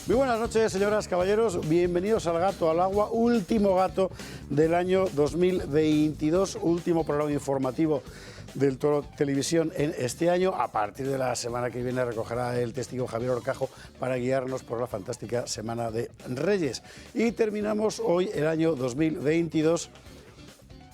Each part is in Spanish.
Muy buenas noches, señoras, caballeros. Bienvenidos al Gato al Agua, último gato del año 2022, último programa informativo del Toro Televisión en este año. A partir de la semana que viene recogerá el testigo Javier Horcajo para guiarnos por la fantástica Semana de Reyes. Y terminamos hoy el año 2022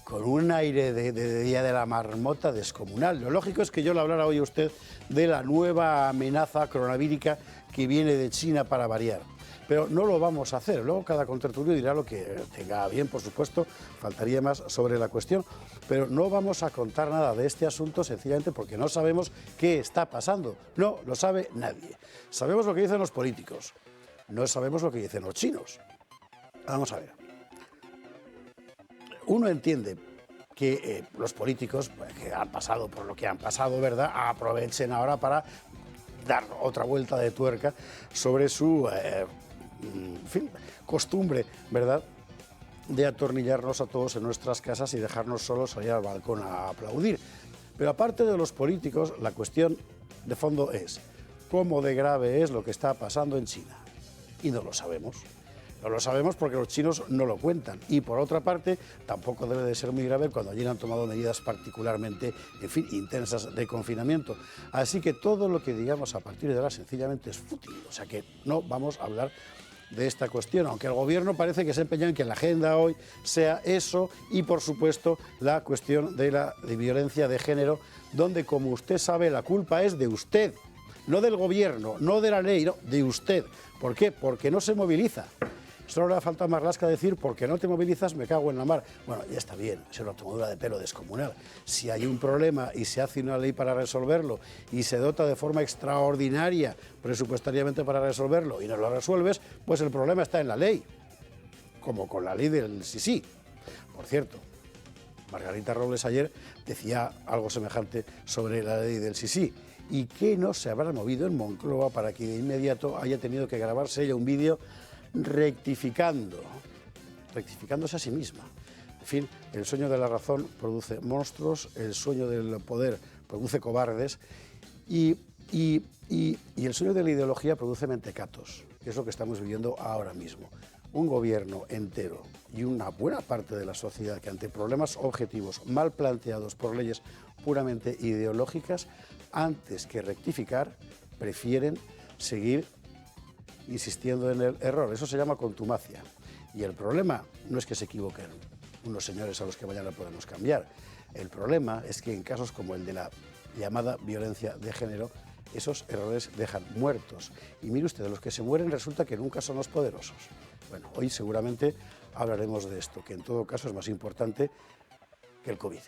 con un aire de Día de la Marmota descomunal. Lo lógico es que yo le hablara hoy a usted de la nueva amenaza coronavírica que viene de China para variar. Pero no lo vamos a hacer. Luego cada contertulio dirá lo que tenga bien, por supuesto, faltaría más sobre la cuestión. Pero no vamos a contar nada de este asunto sencillamente porque no sabemos qué está pasando. No lo sabe nadie. Sabemos lo que dicen los políticos, no sabemos lo que dicen los chinos. Vamos a ver. Uno entiende que los políticos, pues, que han pasado por lo que han pasado, ¿verdad?, aprovechen ahora para dar otra vuelta de tuerca sobre su en fin, costumbre, ¿verdad?, de atornillarnos a todos en nuestras casas y dejarnos solos salir al balcón a aplaudir. Pero aparte de los políticos, la cuestión de fondo es cómo de grave es lo que está pasando en China. Y no lo sabemos. No lo sabemos porque los chinos no lo cuentan. Y por otra parte, tampoco debe de ser muy grave cuando allí han tomado medidas particularmente, en fin, intensas de confinamiento. Así que todo lo que digamos a partir de ahora sencillamente es fútil. O sea que no vamos a hablar de esta cuestión, aunque el gobierno parece que se empeña en que la agenda hoy sea eso y, por supuesto, la cuestión de la violencia de género, donde, como usted sabe, la culpa es de usted, no del gobierno, no de la ley, no, de usted. ¿Por qué? Porque no se moviliza. Solo le ha faltado a Marlaska decir, porque no te movilizas, me cago en la mar. Bueno, ya está bien, es una tomadura de pelo descomunal. Si hay un problema y se hace una ley para resolverlo y se dota de forma extraordinaria presupuestariamente para resolverlo y no lo resuelves, pues el problema está en la ley, como con la ley del sí. Por cierto, Margarita Robles ayer decía algo semejante sobre la ley del sí. ¿Y qué no se habrá movido en Moncloa para que de inmediato haya tenido que grabarse ella un vídeo rectificándose a sí misma? En fin, el sueño de la razón produce monstruos, el sueño del poder produce cobardes y el sueño de la ideología produce mentecatos, que es lo que estamos viviendo ahora mismo. Un gobierno entero y una buena parte de la sociedad que ante problemas objetivos mal planteados por leyes puramente ideológicas, antes que rectificar, prefieren seguir insistiendo en el error. Eso se llama contumacia. Y el problema no es que se equivoquen unos señores a los que mañana podemos cambiar. El problema es que en casos como el de la llamada violencia de género, esos errores dejan muertos. Y mire usted, de los que se mueren resulta que nunca son los poderosos. Bueno, hoy seguramente hablaremos de esto, que en todo caso es más importante que el COVID.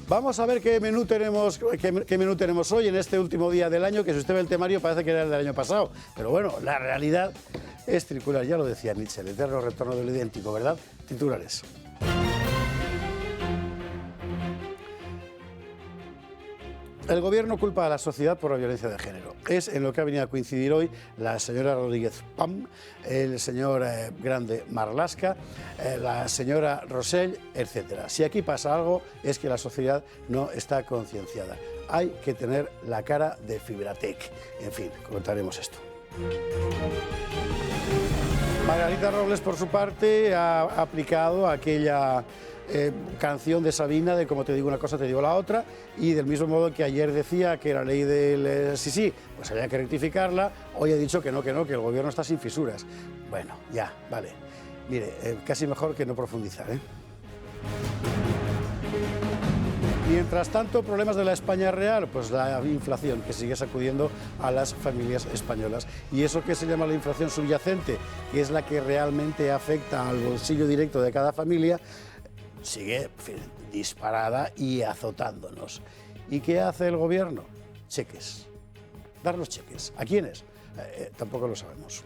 Vamos a ver qué menú tenemos hoy en este último día del año, que si usted ve el temario parece que era el del año pasado. Pero bueno, la realidad es circular, ya lo decía Nietzsche, el eterno retorno de lo idéntico, ¿verdad? Titulares. El gobierno culpa a la sociedad por la violencia de género. Es en lo que ha venido a coincidir hoy la señora Rodríguez Pam, el señor Grande Marlaska, la señora Rosell, etc. Si aquí pasa algo es que la sociedad no está concienciada. Hay que tener la cara de Fibratec. En fin, contaremos esto. Margarita Robles, por su parte, ha aplicado aquella canción de Sabina de como te digo una cosa, te digo la otra, y del mismo modo que ayer decía que la ley del sí, pues había que rectificarla, hoy ha dicho que no, que el gobierno está sin fisuras. Bueno, ya, vale. Mire, casi mejor que no profundizar, ¿eh? Mientras tanto, problemas de la España real, pues la inflación que sigue sacudiendo a las familias españolas. Y eso que se llama la inflación subyacente, que es la que realmente afecta al bolsillo directo de cada familia, sigue disparada y azotándonos. ¿Y qué hace el gobierno? Cheques. Darnos cheques. ¿A quiénes? Tampoco lo sabemos.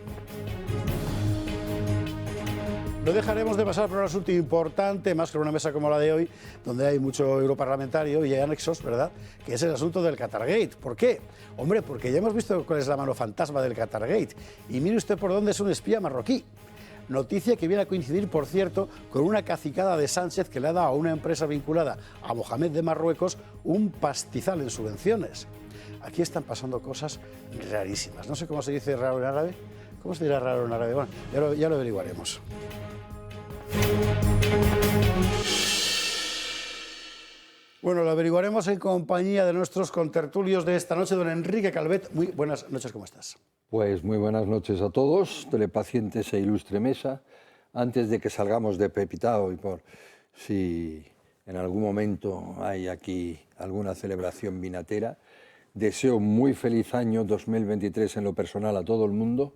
No dejaremos de pasar por un asunto importante, más que una mesa como la de hoy, donde hay mucho europarlamentario y hay anexos, ¿verdad?, que es el asunto del Qatargate. ¿Por qué? Hombre, porque ya hemos visto cuál es la mano fantasma del Qatargate. Y mire usted por dónde es un espía marroquí. Noticia que viene a coincidir, por cierto, con una cacicada de Sánchez que le ha dado a una empresa vinculada a Mohamed de Marruecos un pastizal en subvenciones. Aquí están pasando cosas rarísimas. No sé cómo se dice raro en árabe. ¿Cómo se dirá raro en árabe? Bueno, ya lo averiguaremos. Bueno, lo averiguaremos en compañía de nuestros contertulios de esta noche. Don Enrique Calvet, muy buenas noches, ¿cómo estás? Pues muy buenas noches a todos, telepacientes e ilustre mesa. Antes de que salgamos de Pepitao y por si en algún momento hay aquí alguna celebración vinatera, deseo muy feliz año 2023 en lo personal a todo el mundo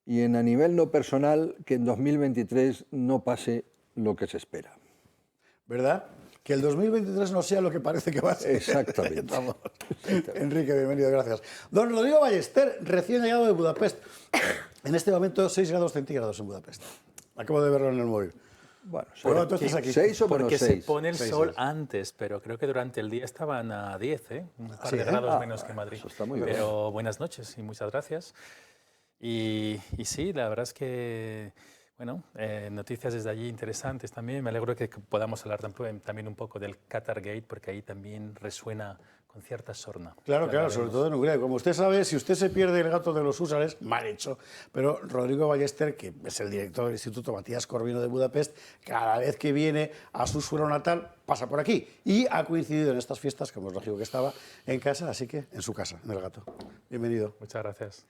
y a nivel no personal que en 2023 no pase lo que se espera. ¿Verdad? Que el 2023 no sea lo que parece que va a ser. Exactamente. Enrique, bienvenido, gracias. Don Rodrigo Ballester, recién llegado de Budapest. En este momento 6 grados centígrados en Budapest. Acabo de verlo en el móvil. Bueno, entonces aquí. 6 o menos porque 6. se pone el sol antes, pero creo que durante el día estaban a 10, ¿eh? Un par de grados menos que Madrid. Eso está muy bien. Pero buenas noches y muchas gracias. Y sí, la verdad es que, bueno, noticias desde allí interesantes también. Me alegro que podamos hablar también un poco del Qatargate, porque ahí también resuena con cierta sorna. Claro, sobre todo en Hungría. Como usted sabe, si usted se pierde el gato de los húsares, mal hecho. Pero Rodrigo Ballester, que es el director del Instituto Matías Corvino de Budapest, cada vez que viene a su suelo natal, pasa por aquí. Y ha coincidido en estas fiestas, como es lógico que estaba, en casa, así que en su casa, en el gato. Bienvenido. Muchas gracias.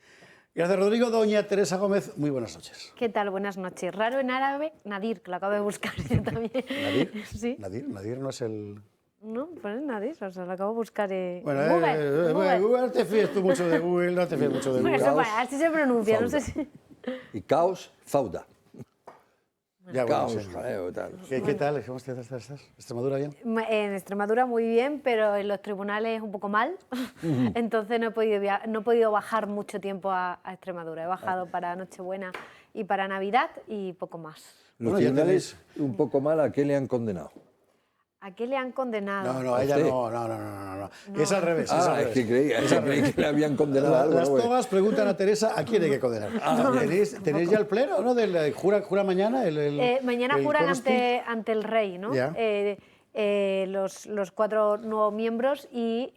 Gracias, Rodrigo. Doña Teresa Gómez, muy buenas noches. ¿Qué tal? Buenas noches. Raro en árabe, Nadir, que lo acabo de buscar yo también. ¿Nadir? Sí. Nadir no es el... No, pues es Nadir, o sea, lo acabo de buscar en Bueno, Google. Google, no te fíes tú mucho de Google, no te fíes mucho de Bueno, Google. eso, así se pronuncia, no sé si... Y caos, fauda. Ya, bueno, Caos, sí. jaleo, tal. ¿Qué tal? ¿Cómo estás? ¿Extremadura bien? En Extremadura muy bien, pero en los tribunales un poco mal. Entonces no he podido bajar mucho tiempo a Extremadura. He bajado para Nochebuena y para Navidad y poco más. Los Bueno, ya tribunales, un poco mal, ¿a qué le han condenado? ¿A qué le han condenado? No, a ella usted? no. Es al revés. Es que creí que le habían condenado a algo. Las ¿no? togas preguntan a Teresa a quién hay que condenar. ¿Tenéis ya el pleno, no? ¿Jura mañana? Mañana el juran consti? ante el rey, ¿no? Ya. Los 4 nuevos miembros y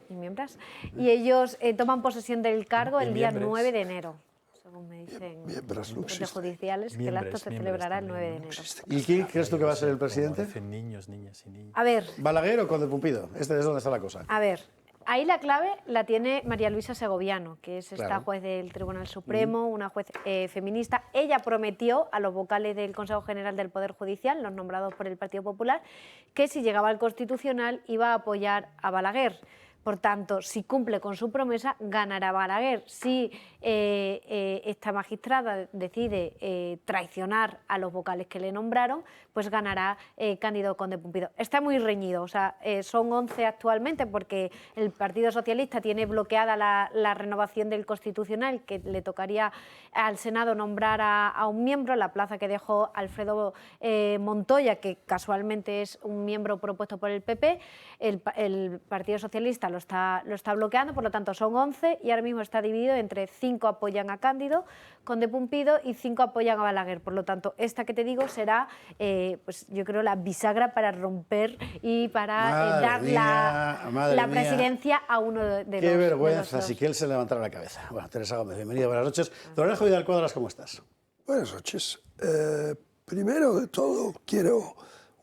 miembras? ellos toman posesión del cargo el día miembros. 9 de enero, según me dicen Miembros no fuentes existen. judiciales, que el acto se celebrará el 9 de enero. ¿Y quién crees tú que va a ser el presidente? Parecen niños, niñas y niños. A ver, ¿Balaguer o Conde Pumpido? Este es donde está la cosa. ahí la clave la tiene María Luisa Segoviano, que es esta Claro. juez del Tribunal Supremo, una juez feminista. Ella prometió a los vocales del Consejo General del Poder Judicial, los nombrados por el Partido Popular, que si llegaba al Constitucional iba a apoyar a Balaguer. Por tanto, si cumple con su promesa, ganará Balaguer. Si esta magistrada decide traicionar a los vocales que le nombraron, pues ganará Cándido Conde Pumpido. Está muy reñido, o sea, son 11 actualmente porque el Partido Socialista tiene bloqueada la renovación del Constitucional, que le tocaría al Senado nombrar a un miembro, la plaza que dejó Alfredo Montoya, que casualmente es un miembro propuesto por el PP. El Partido Socialista lo está bloqueando, por lo tanto son 11 y ahora mismo está dividido entre 5 apoyan a Cándido Conde Pumpido y 5 apoyan a Balaguer. Por lo tanto, esta que te digo será, pues yo creo, la bisagra para romper y para dar la presidencia a uno de los Qué vergüenza, de los si dos. que él se levantara la cabeza. Bueno, Teresa Gómez, bienvenida, buenas noches. Don Alejo Vidal Cuadras, ¿cómo estás? Buenas noches. Primero de todo, quiero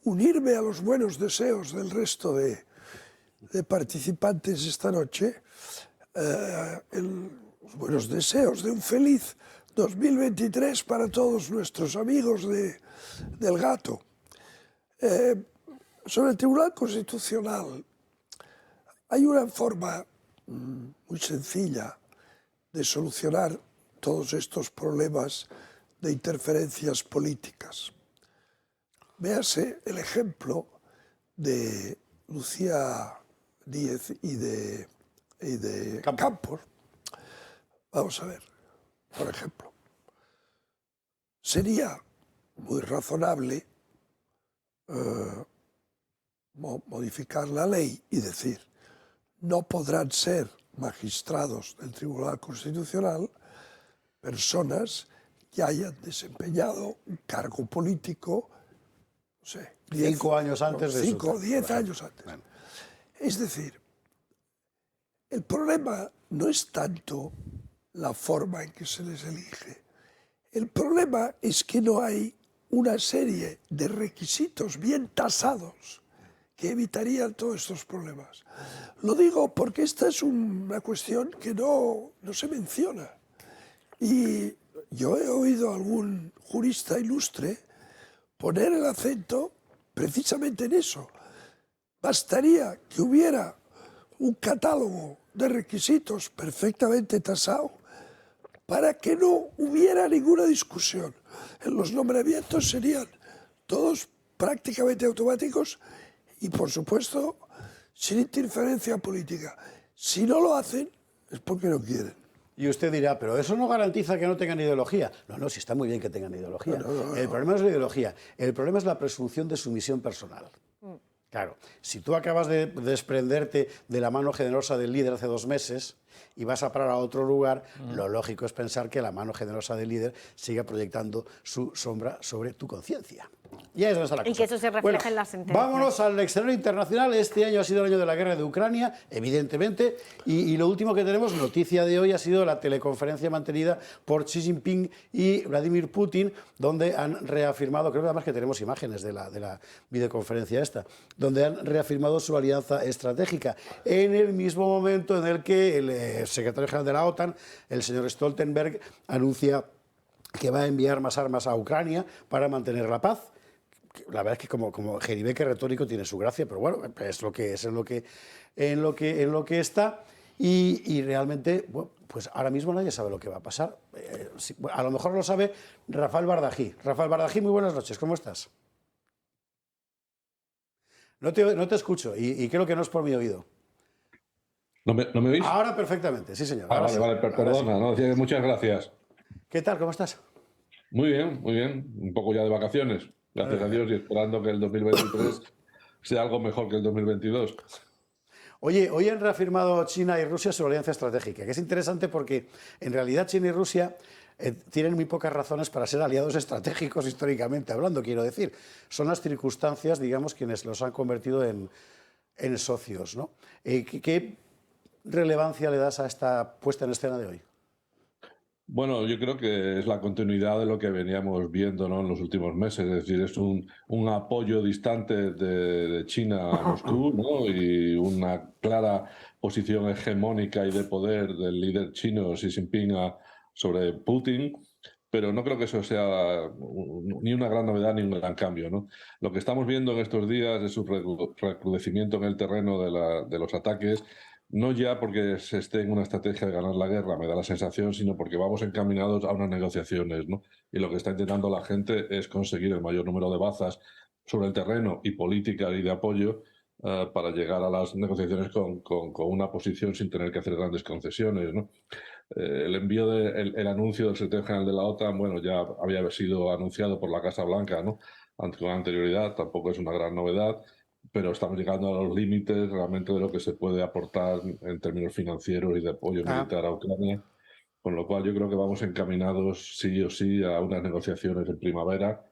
unirme a los buenos deseos del resto de participantes esta noche. Los buenos deseos de un feliz 2023 para todos nuestros amigos del gato. Sobre el Tribunal Constitucional, hay una forma muy sencilla de solucionar todos estos problemas de interferencias políticas. Véase el ejemplo de Lucía Díez y de Campos. Vamos a ver, por ejemplo. Sería muy razonable modificar la ley y decir, no podrán ser magistrados del Tribunal Constitucional personas que hayan desempeñado un cargo político, no sé, 5 años antes de 5 o su 10 años antes. Bueno. Es decir, el problema no es tanto la forma en que se les elige. El problema es que no hay una serie de requisitos bien tasados que evitarían todos estos problemas. Lo digo porque esta es una cuestión que no se menciona. Y yo he oído a algún jurista ilustre poner el acento precisamente en eso. Bastaría que hubiera un catálogo de requisitos perfectamente tasado para que no hubiera ninguna discusión. Los nombramientos serían todos prácticamente automáticos y, por supuesto, sin interferencia política. Si no lo hacen, es porque no quieren. Y usted dirá, pero eso no garantiza que no tengan ideología. No, sí está muy bien que tengan ideología. El problema no es la ideología, el problema es la presunción de sumisión personal. Claro, si tú acabas de desprenderte de la mano generosa del líder hace 2 meses y vas a parar a otro lugar, lo lógico es pensar que la mano generosa del líder siga proyectando su sombra sobre tu conciencia. Y ahí es donde está la cosa. Y que eso se refleja en la sentencia. Vámonos al exterior internacional. Este año ha sido el año de la guerra de Ucrania, evidentemente, y lo último que tenemos, noticia de hoy, ha sido la teleconferencia mantenida por Xi Jinping y Vladimir Putin, donde han reafirmado, creo que además que tenemos imágenes de la videoconferencia esta, donde han reafirmado su alianza estratégica, en el mismo momento en el que el secretario general de la OTAN, el señor Stoltenberg, anuncia que va a enviar más armas a Ucrania para mantener la paz. La verdad es que como jeribeque retórico tiene su gracia, pero bueno, es lo que es, en lo que está. Y realmente, bueno, pues ahora mismo nadie sabe lo que va a pasar. A lo mejor lo sabe Rafael Bardají. Rafael Bardají, muy buenas noches, ¿cómo estás? No te escucho y creo que no es por mi oído. ¿No me oís? Ahora perfectamente, sí señor. Vale, Sí. Perdona, no, muchas gracias. ¿Qué tal? ¿Cómo estás? Muy bien, un poco ya de vacaciones, gracias a Dios, y esperando que el 2023 sea algo mejor que el 2022. Oye, hoy han reafirmado China y Rusia su alianza estratégica, que es interesante porque en realidad China y Rusia tienen muy pocas razones para ser aliados estratégicos históricamente hablando, quiero decir. Son las circunstancias, digamos, quienes los han convertido en socios, ¿no? ¿Qué relevancia le das a esta puesta en escena de hoy? Bueno, yo creo que es la continuidad de lo que veníamos viendo, ¿no?, en los últimos meses. Es decir, es un apoyo distante de China a Moscú, ¿no?, y una clara posición hegemónica y de poder del líder chino Xi Jinping sobre Putin. Pero no creo que eso sea ni una gran novedad ni un gran cambio, ¿no? Lo que estamos viendo en estos días es un recrudecimiento en el terreno de los ataques, no ya porque se esté en una estrategia de ganar la guerra, me da la sensación, sino porque vamos encaminados a unas negociaciones, ¿no? Y lo que está intentando la gente es conseguir el mayor número de bazas sobre el terreno y políticas y de apoyo para llegar a las negociaciones con una posición sin tener que hacer grandes concesiones, ¿no? El envío el anuncio del secretario general de la OTAN, bueno, ya había sido anunciado por la Casa Blanca, ¿no?, con anterioridad, tampoco es una gran novedad, pero estamos llegando a los límites realmente de lo que se puede aportar en términos financieros y de apoyo militar a Ucrania, con lo cual yo creo que vamos encaminados sí o sí a unas negociaciones en primavera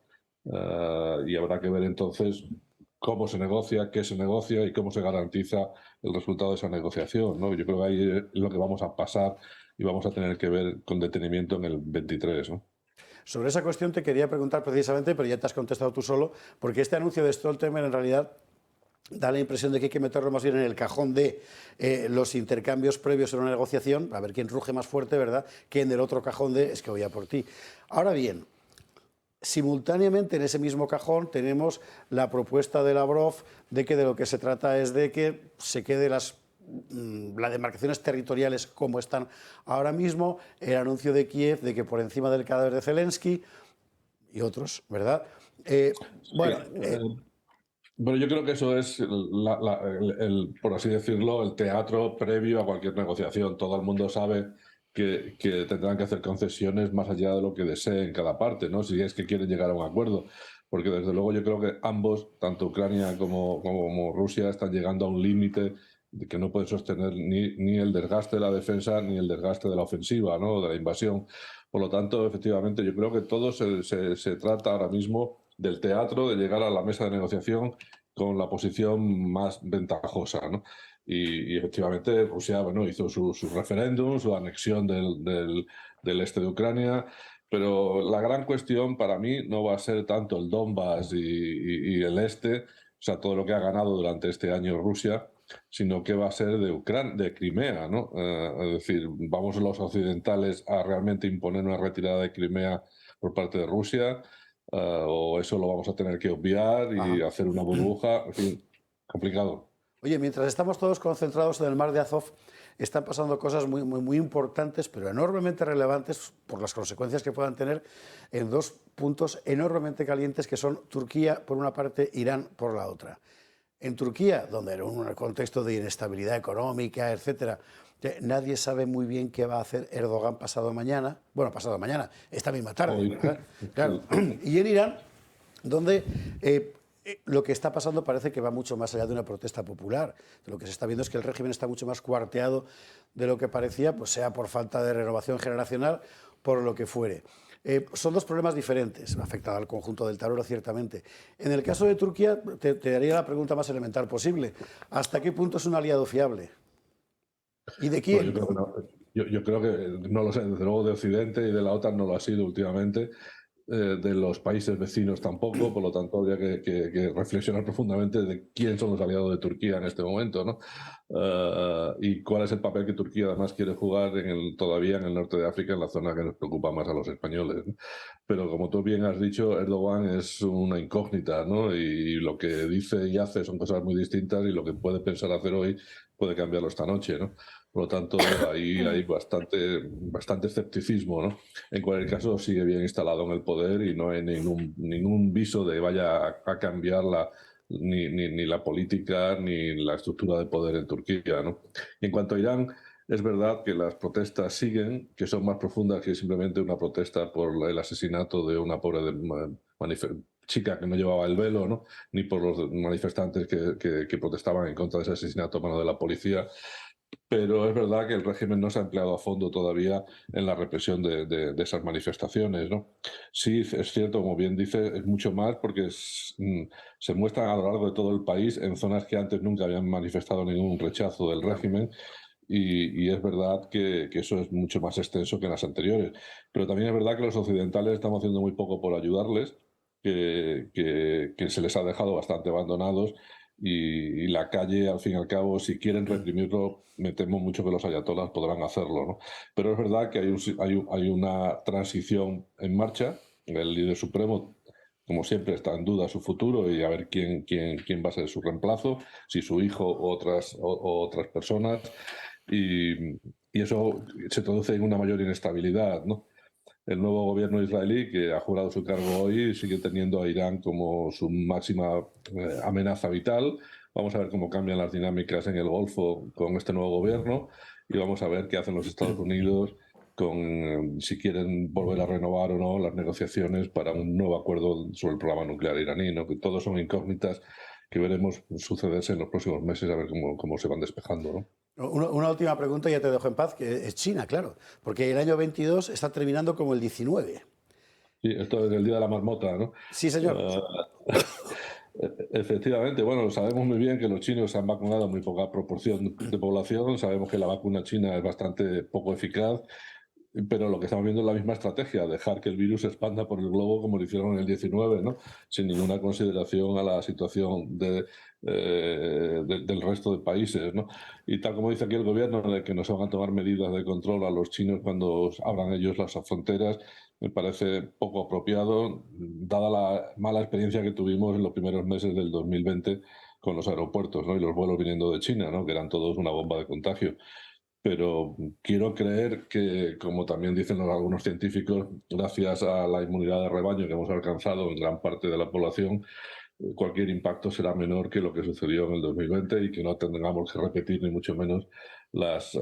y habrá que ver entonces cómo se negocia, qué se negocia y cómo se garantiza el resultado de esa negociación, ¿no? Yo creo que ahí es lo que vamos a pasar y vamos a tener que ver con detenimiento en el 23, ¿no? Sobre esa cuestión te quería preguntar precisamente, pero ya te has contestado tú solo, porque este anuncio de Stoltenberg en realidad da la impresión de que hay que meterlo más bien en el cajón de los intercambios previos en una negociación, a ver quién ruge más fuerte, ¿verdad?, que en el otro cajón de es que voy a por ti. Ahora bien, simultáneamente en ese mismo cajón tenemos la propuesta de Lavrov de que de lo que se trata es de que se quede las demarcaciones territoriales como están ahora mismo, el anuncio de Kiev de que por encima del cadáver de Zelensky y otros, ¿verdad? Bueno, yo creo que eso es, por así decirlo, el teatro previo a cualquier negociación. Todo el mundo sabe que tendrán que hacer concesiones más allá de lo que deseen cada parte, ¿no? Si es que quieren llegar a un acuerdo. Porque desde luego yo creo que ambos, tanto Ucrania como Rusia, están llegando a un límite de que no pueden sostener ni el desgaste de la defensa ni el desgaste de la ofensiva, ¿no? De la invasión. Por lo tanto, efectivamente, yo creo que todo se trata ahora mismo del teatro, de llegar a la mesa de negociación con la posición más ventajosa, ¿no? Y efectivamente Rusia, bueno, hizo su referéndum, su anexión del este de Ucrania, pero la gran cuestión para mí no va a ser tanto el Donbass y el este, o sea, todo lo que ha ganado durante este año Rusia, sino que va a ser de Crimea, ¿no? Es decir, ¿vamos los occidentales a realmente imponer una retirada de Crimea por parte de Rusia? ¿O eso lo vamos a tener que obviar y hacer una burbuja? En fin, complicado. Oye, mientras estamos todos concentrados en el mar de Azov, están pasando cosas muy importantes, pero enormemente relevantes por las consecuencias que puedan tener en dos puntos enormemente calientes, que son Turquía por una parte, Irán por la otra. En Turquía, donde en un contexto de inestabilidad económica, etcétera, nadie sabe muy bien qué va a hacer Erdogan pasado mañana, esta misma tarde. Claro. Y en Irán, donde lo que está pasando parece que va mucho más allá de una protesta popular. Lo que se está viendo es que el régimen está mucho más cuarteado de lo que parecía, pues sea por falta de renovación generacional, por lo que fuere. Son dos problemas diferentes, afectan al conjunto del tablero ciertamente. En el caso de Turquía, te haría la pregunta más elemental posible. ¿Hasta qué punto es un aliado fiable? ¿Y de quién? Bueno, yo creo que no lo sé, desde luego de Occidente y de la OTAN no lo ha sido últimamente. De los países vecinos tampoco, por lo tanto habría que reflexionar profundamente de quién son los aliados de Turquía en este momento, ¿no? Y cuál es el papel que Turquía además quiere jugar todavía en el norte de África, en la zona que nos preocupa más a los españoles, ¿no? Pero como tú bien has dicho, Erdogan es una incógnita, ¿no? Y lo que dice y hace son cosas muy distintas, y lo que puede pensar hacer hoy puede cambiarlo esta noche, ¿no? Por lo tanto, ahí hay bastante escepticismo, ¿no? En cualquier caso, sigue bien instalado en el poder y no hay ningún viso de vaya a cambiar ni la política ni la estructura de poder en Turquía, ¿no? Y en cuanto a Irán, es verdad que las protestas siguen, que son más profundas que simplemente una protesta por el asesinato de una pobre chica que no llevaba el velo, ¿no? Ni por los manifestantes que protestaban en contra de ese asesinato a mano de la policía. Pero es verdad que el régimen no se ha empleado a fondo todavía en la represión de esas manifestaciones, ¿no? Sí, es cierto, como bien dice, es mucho más porque se muestran a lo largo de todo el país en zonas que antes nunca habían manifestado ningún rechazo del régimen. Y es verdad que eso es mucho más extenso que en las anteriores. Pero también es verdad que los occidentales estamos haciendo muy poco por ayudarles, que se les ha dejado bastante abandonados. Y la calle, al fin y al cabo, si quieren reprimirlo, me temo mucho que los ayatolás podrán hacerlo, ¿no? Pero es verdad que hay una transición en marcha. El líder supremo, como siempre, está en duda su futuro y a ver quién va a ser su reemplazo, si su hijo o otras personas. Y eso se traduce en una mayor inestabilidad, ¿no? El nuevo gobierno israelí, que ha jurado su cargo hoy, sigue teniendo a Irán como su máxima amenaza vital. Vamos a ver cómo cambian las dinámicas en el Golfo con este nuevo gobierno, y vamos a ver qué hacen los Estados Unidos con si quieren volver a renovar o no las negociaciones para un nuevo acuerdo sobre el programa nuclear iraní, ¿no? Que todos son incógnitas que veremos sucederse en los próximos meses, a ver cómo se van despejando, ¿no? Una última pregunta y ya te dejo en paz, que es China, claro, porque el año 22 está terminando como el 19. Sí, esto es el Día de la Marmota, ¿no? Sí, señor. Efectivamente, bueno, sabemos muy bien que los chinos se han vacunado muy poca proporción de población, sabemos que la vacuna china es bastante poco eficaz, pero lo que estamos viendo es la misma estrategia, dejar que el virus se expanda por el globo como lo hicieron en el 19, ¿no? Sin ninguna consideración a la situación del resto de países, ¿no? Y tal como dice aquí el gobierno, de que no se van a tomar medidas de control a los chinos cuando abran ellos las fronteras, me parece poco apropiado, dada la mala experiencia que tuvimos en los primeros meses del 2020 con los aeropuertos, ¿no? Y los vuelos viniendo de China, ¿no? Que eran todos una bomba de contagio. Pero quiero creer que, como también dicen algunos científicos, gracias a la inmunidad de rebaño que hemos alcanzado en gran parte de la población, cualquier impacto será menor que lo que sucedió en el 2020 y que no tengamos que repetir ni mucho menos las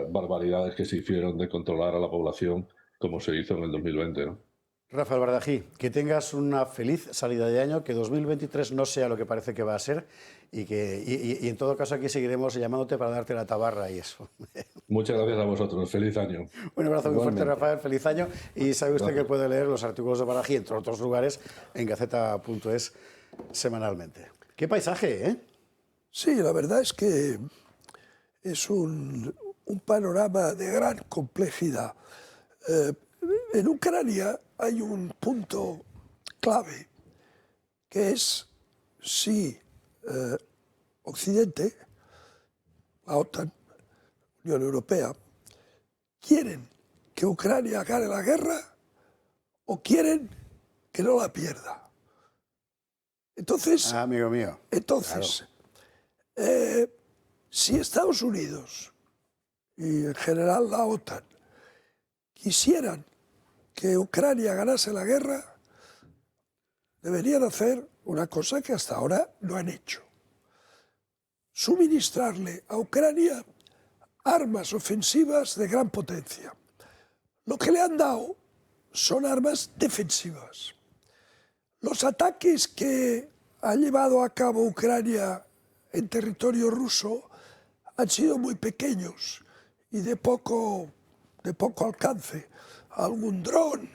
barbaridades que se hicieron de controlar a la población como se hizo en el 2020, ¿no? Rafael Bardají, que tengas una feliz salida de año, que 2023 no sea lo que parece que va a ser y en todo caso aquí seguiremos llamándote para darte la tabarra y eso. Muchas gracias a vosotros. Feliz año. Un abrazo muy fuerte, Rafael. Feliz año. Y sabe usted Gracias. que puede leer los artículos de Bardají, entre otros lugares, en gaceta.es semanalmente. ¡Qué paisaje, eh! Sí, la verdad es que es un panorama de gran complejidad. En Ucrania hay un punto clave, que es si Occidente, la OTAN, Unión Europea, quieren que Ucrania gane la guerra o quieren que no la pierda. Entonces, Amigo mío. Si Estados Unidos y en general la OTAN quisieran que Ucrania ganase la guerra, deberían hacer una cosa que hasta ahora no han hecho: suministrarle a Ucrania armas ofensivas de gran potencia. Lo que le han dado son armas defensivas. Los ataques que ha llevado a cabo Ucrania en territorio ruso han sido muy pequeños y de poco alcance. Algún dron,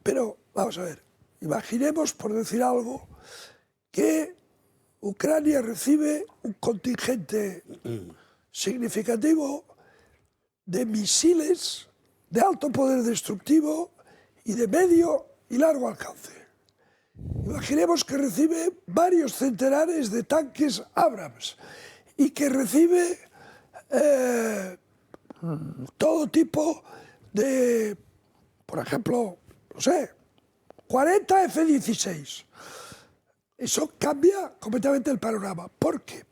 pero vamos a ver, imaginemos, por decir algo, que Ucrania recibe un contingente significativo de misiles de alto poder destructivo y de medio y largo alcance. Imaginemos que recibe varios centenares de tanques Abrams y que recibe todo tipo de, por ejemplo, no sé, 40 F-16. Eso cambia completamente el panorama, porque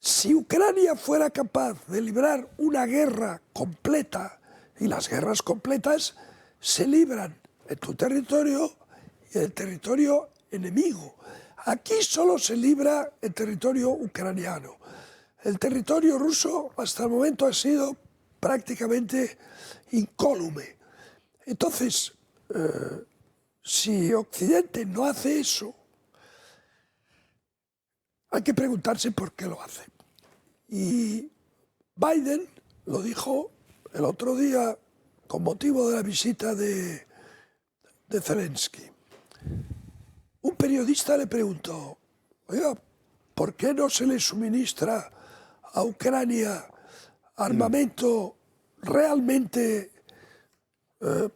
si Ucrania fuera capaz de librar una guerra completa, y las guerras completas se libran en tu territorio y en el territorio enemigo. Aquí solo se libra el territorio ucraniano. El territorio ruso hasta el momento ha sido prácticamente incólume. Entonces, si Occidente no hace eso, hay que preguntarse por qué lo hace. Y Biden lo dijo el otro día con motivo de la visita de Zelensky. Un periodista le preguntó: oiga, ¿por qué no se le suministra a Ucrania armamento realmente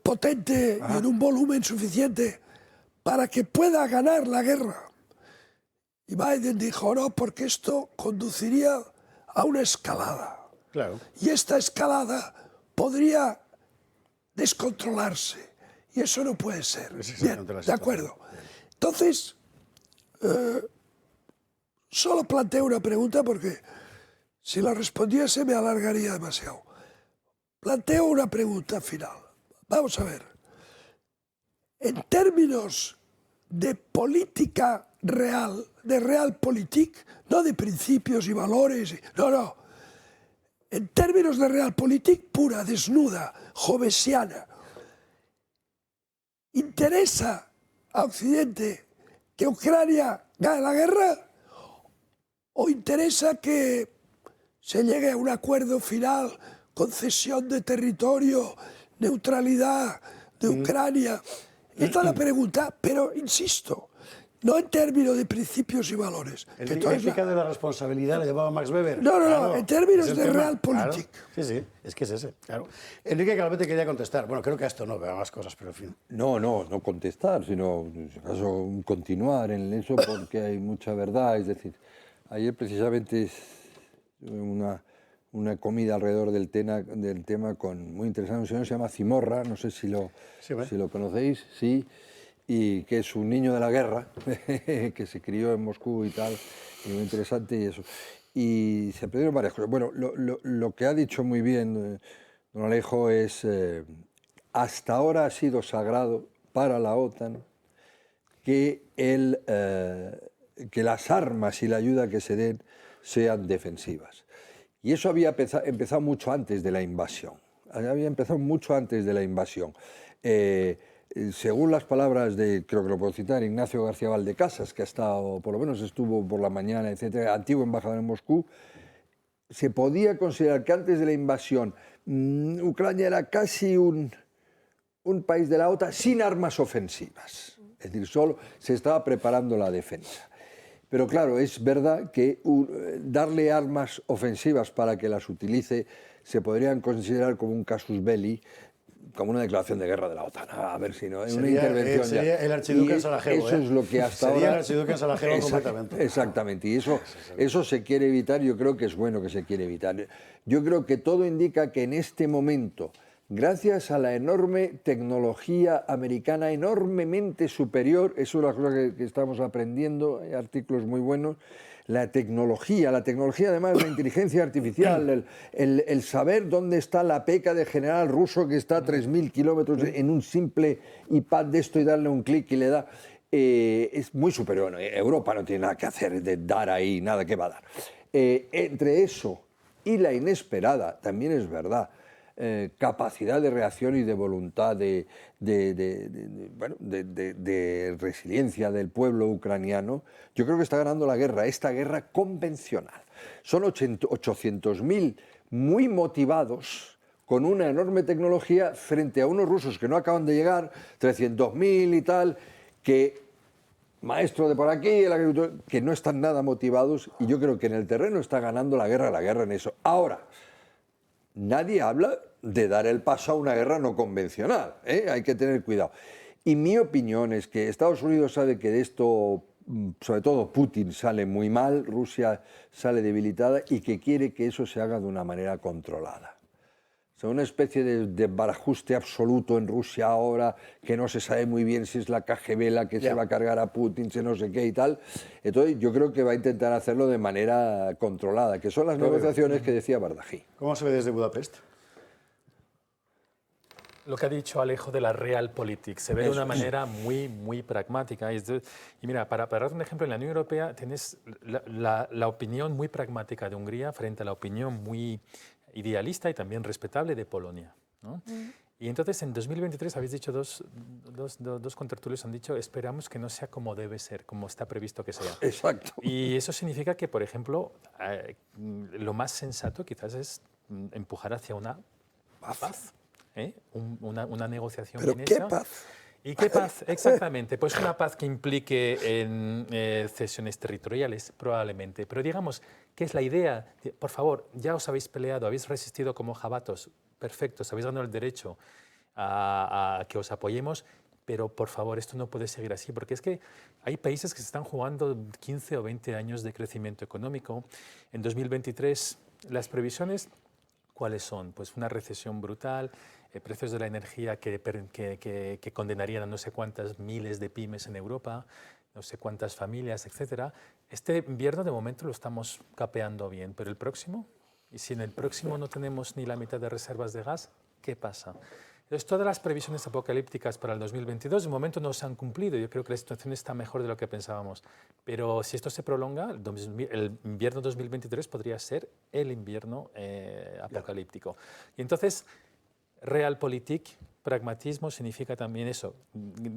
potente y en un volumen suficiente para que pueda ganar la guerra? Y Biden dijo: no, porque esto conduciría a una escalada. Claro. Y esta escalada podría descontrolarse. Y eso no puede ser. Bien, de acuerdo. Entonces, solo planteo una pregunta porque si la respondiese me alargaría demasiado. Planteo una pregunta final. Vamos a ver. En términos de política real, de realpolitik, no de principios y valores, no. En términos de realpolitik pura, desnuda, jovesiana, ¿interesa a Occidente que Ucrania gane la guerra o interesa que se llegue a un acuerdo final, concesión de territorio, neutralidad de Ucrania? Esta es la pregunta, pero insisto, no en términos de principios y valores. El ética de la responsabilidad le llamaba Max Weber. No, Claro, en términos es el de tema. realpolitik. Claro. Sí, es que es ese, claro. Enrique Calvete quería contestar. Bueno, creo que a esto no, veo más cosas, pero en fin. No contestar, sino en su caso continuar en eso porque hay mucha verdad. Es decir, ayer precisamente una comida alrededor del tema con muy interesante. Un señor se llama Zimorra, no sé si lo conocéis, sí, y que es un niño de la guerra, que se crió en Moscú y tal, y muy interesante y eso. Y se aprendieron varias cosas. Bueno, lo que ha dicho muy bien don Alejo es, hasta ahora ha sido sagrado para la OTAN que las armas y la ayuda que se den sean defensivas. Y eso había empezado mucho antes de la invasión. Había empezado mucho antes de la invasión. Según las palabras de, creo que lo puedo citar, Ignacio García Valdecasas, que ha estado, por lo menos estuvo por la mañana, etcétera, antiguo embajador en Moscú, se podía considerar que antes de la invasión Ucrania era casi un país de la OTAN sin armas ofensivas. Es decir, solo se estaba preparando la defensa. Pero claro, es verdad que darle armas ofensivas para que las utilice se podrían considerar como un casus belli, como una declaración de guerra de la OTAN. A ver si no, en una intervención sería el archiduque en Sarajevo. Eso es lo que hasta sería ahora... el archiduque en Sarajevo completamente. Exactamente, y eso se quiere evitar, yo creo que es bueno que se quiere evitar. Yo creo que todo indica que en este momento, gracias a la enorme tecnología americana, enormemente superior, eso es la cosa que estamos aprendiendo, hay artículos muy buenos, la tecnología además, la inteligencia artificial, el saber dónde está la peca de general ruso que está a 3.000 kilómetros en un simple iPad de esto y darle un clic y le da, es muy superior. Europa no tiene nada que hacer de dar ahí, nada que va a dar. Entre eso y la inesperada, también es verdad, capacidad de reacción y de voluntad de resiliencia del pueblo ucraniano, yo creo que está ganando la guerra, esta guerra convencional. Son 800.000 muy motivados con una enorme tecnología frente a unos rusos que no acaban de llegar, 300.000 y tal, que maestro de por aquí, el agricultor, que no están nada motivados, y yo creo que en el terreno está ganando la guerra en eso. Ahora, nadie habla de dar el paso a una guerra no convencional, hay que tener cuidado. Y mi opinión es que Estados Unidos sabe que de esto, sobre todo Putin, sale muy mal, Rusia sale debilitada y que quiere que eso se haga de una manera controlada. O sea, una especie de barajuste absoluto en Rusia ahora, que no se sabe muy bien si es la KGB la que se va a cargar a Putin, si no sé qué y tal. Entonces yo creo que va a intentar hacerlo de manera controlada, que son las negociaciones que decía Bardají. ¿Cómo se ve desde Budapest? Lo que ha dicho Alejo de la realpolitik se ve de una manera muy pragmática. Y mira, para dar un ejemplo, en la Unión Europea tienes la opinión muy pragmática de Hungría frente a la opinión muy idealista y también respetable de Polonia, ¿no? Y entonces en 2023 habéis dicho, dos contertulios han dicho, esperamos que no sea como debe ser, como está previsto que sea. Exacto. Y eso significa que, por ejemplo, lo más sensato quizás es empujar hacia una paz. Una negociación. ¿Pero qué paz? ¿Y qué paz? Exactamente. Pues una paz que implique en cesiones territoriales, probablemente. Pero digamos, ¿qué es la idea? Por favor, ya os habéis peleado, habéis resistido como jabatos. Perfecto, os habéis ganado el derecho a que os apoyemos, pero por favor, esto no puede seguir así, porque es que hay países que se están jugando 15 o 20 años de crecimiento económico. En 2023, las previsiones, ¿cuáles son? Pues una recesión brutal, precios de la energía que condenarían a no sé cuántas miles de pymes en Europa, no sé cuántas familias, etc. Este invierno de momento lo estamos capeando bien, pero el próximo, y si en el próximo no tenemos ni la mitad de reservas de gas, ¿qué pasa? Entonces, todas las previsiones apocalípticas para el 2022 de momento no se han cumplido. Yo creo que la situación está mejor de lo que pensábamos. Pero si esto se prolonga, el invierno 2023 podría ser el invierno apocalíptico. Y entonces, realpolitik, pragmatismo, significa también eso,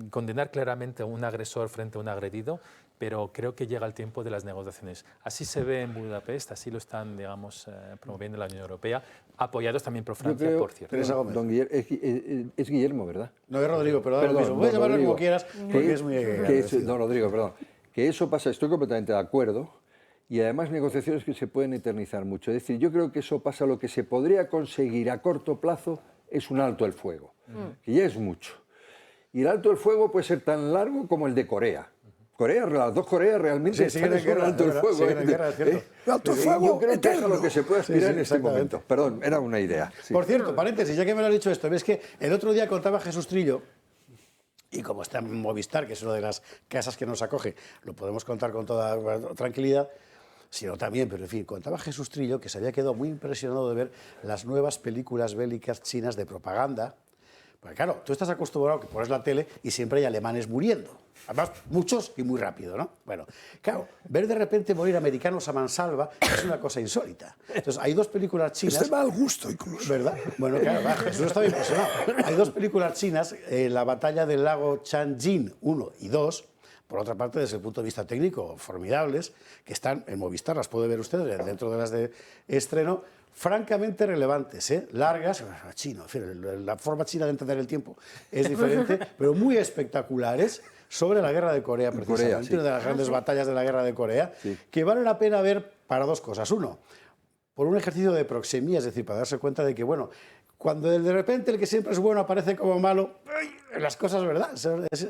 condenar claramente a un agresor frente a un agredido, pero creo que llega el tiempo de las negociaciones. Así se ve en Budapest, así lo están, digamos, promoviendo la Unión Europea, apoyados también por Francia, creo, por cierto. Don Guillermo, es Guillermo, ¿verdad? No, es Rodrigo, pero ahora mismo. Puedes llamarlo como quieras, porque es muy... Don Rodrigo, perdón. Que eso pasa, estoy completamente de acuerdo, y además negociaciones que se pueden eternizar mucho. Es decir, yo creo que eso pasa, lo que se podría conseguir a corto plazo es un alto el fuego, que ya es mucho. Y el alto el fuego puede ser tan largo como el de Corea. Las dos Coreas realmente siguen en guerra, alto el fuego. siguen en guerra, es cierto. Alto el fuego Yo creo que es a eterno. lo que se puede aspirar en este exactamente. momento. Perdón, era una idea. Sí. Por cierto, paréntesis, ya que me lo has dicho esto, ves que el otro día contaba Jesús Trillo, y como está en Movistar, que es una de las casas que nos acoge, lo podemos contar con toda tranquilidad, sino también, pero en fin, contaba Jesús Trillo que se había quedado muy impresionado de ver las nuevas películas bélicas chinas de propaganda, Porque claro, tú estás acostumbrado a que pones la tele y siempre hay alemanes muriendo. Además, muchos y muy rápido, ¿no? Bueno, claro, ver de repente morir americanos a mansalva es una cosa insólita. Entonces, hay dos películas chinas... Es de mal gusto, incluso. ¿Verdad? Bueno, claro, Jesús estaba impresionado. Hay dos películas chinas, la batalla del lago Changjin 1 y 2, por otra parte, desde el punto de vista técnico, formidables, que están en Movistar, las puede ver ustedes dentro de las de estreno, francamente relevantes, largas, chino, en fin, la forma china de entender el tiempo es diferente, pero muy espectaculares, sobre la guerra de Corea, precisamente, una de las grandes batallas de la guerra de Corea, que vale la pena ver para dos cosas. Uno, por un ejercicio de proxemia, es decir, para darse cuenta de que, bueno, cuando de repente el que siempre es bueno aparece como malo, las cosas, ¿verdad?,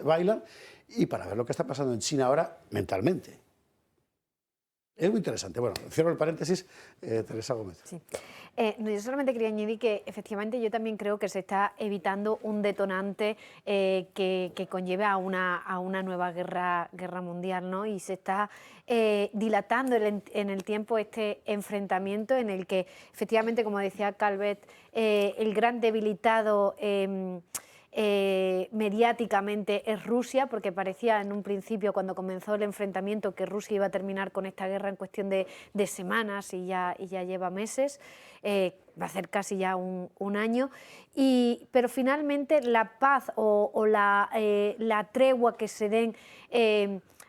bailan, y para ver lo que está pasando en China ahora mentalmente. Es muy interesante. Bueno, cierro el paréntesis, Teresa Gómez. Sí. Yo solamente quería añadir que efectivamente yo también creo que se está evitando un detonante que conlleve a una nueva guerra mundial, ¿no? Y se está dilatando en el tiempo este enfrentamiento en el que efectivamente, como decía Calvet, el gran debilitado mediáticamente es Rusia, porque parecía en un principio, cuando comenzó el enfrentamiento, que Rusia iba a terminar con esta guerra en cuestión de semanas y ya lleva meses, va a ser casi ya un año, pero finalmente la paz o la tregua que se den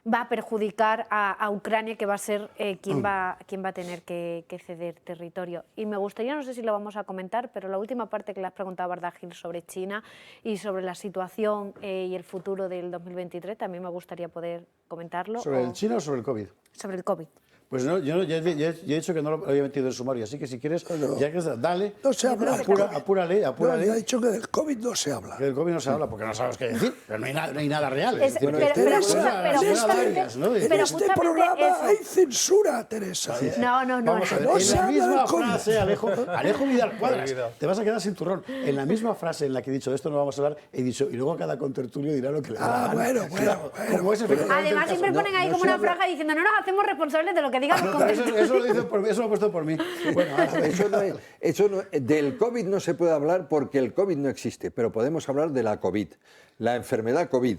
va a perjudicar a Ucrania, que va a ser quien va a tener que ceder territorio. Y me gustaría, no sé si lo vamos a comentar, pero la última parte que le has preguntado a Bardagil sobre China y sobre la situación y el futuro del 2023, también me gustaría poder comentarlo. ¿Sobre el China o sobre el COVID? Sobre el COVID. Pues no, yo ya he dicho que no lo había metido en sumario, así que si quieres, ya que dale, no se habla. Apúrale. No, ya he dicho que del COVID no se habla. Que del COVID no se habla porque no sabes qué decir, pero no hay nada real. En este programa hay censura, Teresa. No se habla del COVID. Frase, Alejo Vidal Cuadras, te vas a quedar sin turrón. En la misma frase en la que he dicho esto no vamos a hablar, he dicho, y luego cada contertulio dirá lo que le da. Bueno. Además siempre ponen ahí como una franja diciendo, no nos hacemos responsables de lo que eso lo he puesto por mí. Bueno, del COVID no se puede hablar porque el COVID no existe, pero podemos hablar de la COVID, la enfermedad COVID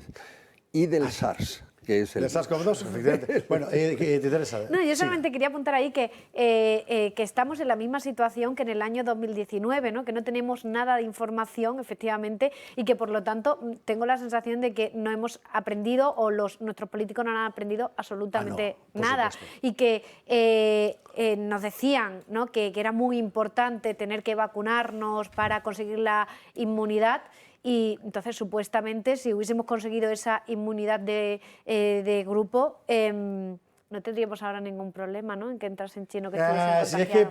y del SARS. Que es el SARS-CoV-2, efectivamente. Bueno, ¿te interesa? No, yo solamente quería apuntar ahí que estamos en la misma situación que en el año 2019, ¿no? Que no tenemos nada de información, efectivamente, y que por lo tanto tengo la sensación de que no hemos aprendido o nuestros políticos no han aprendido absolutamente nada. Y que nos decían, ¿no?, que era muy importante tener que vacunarnos para conseguir la inmunidad. Y entonces, supuestamente, si hubiésemos conseguido esa inmunidad de grupo, no tendríamos ahora ningún problema, ¿no?, en que entras en chino que estuviesen es que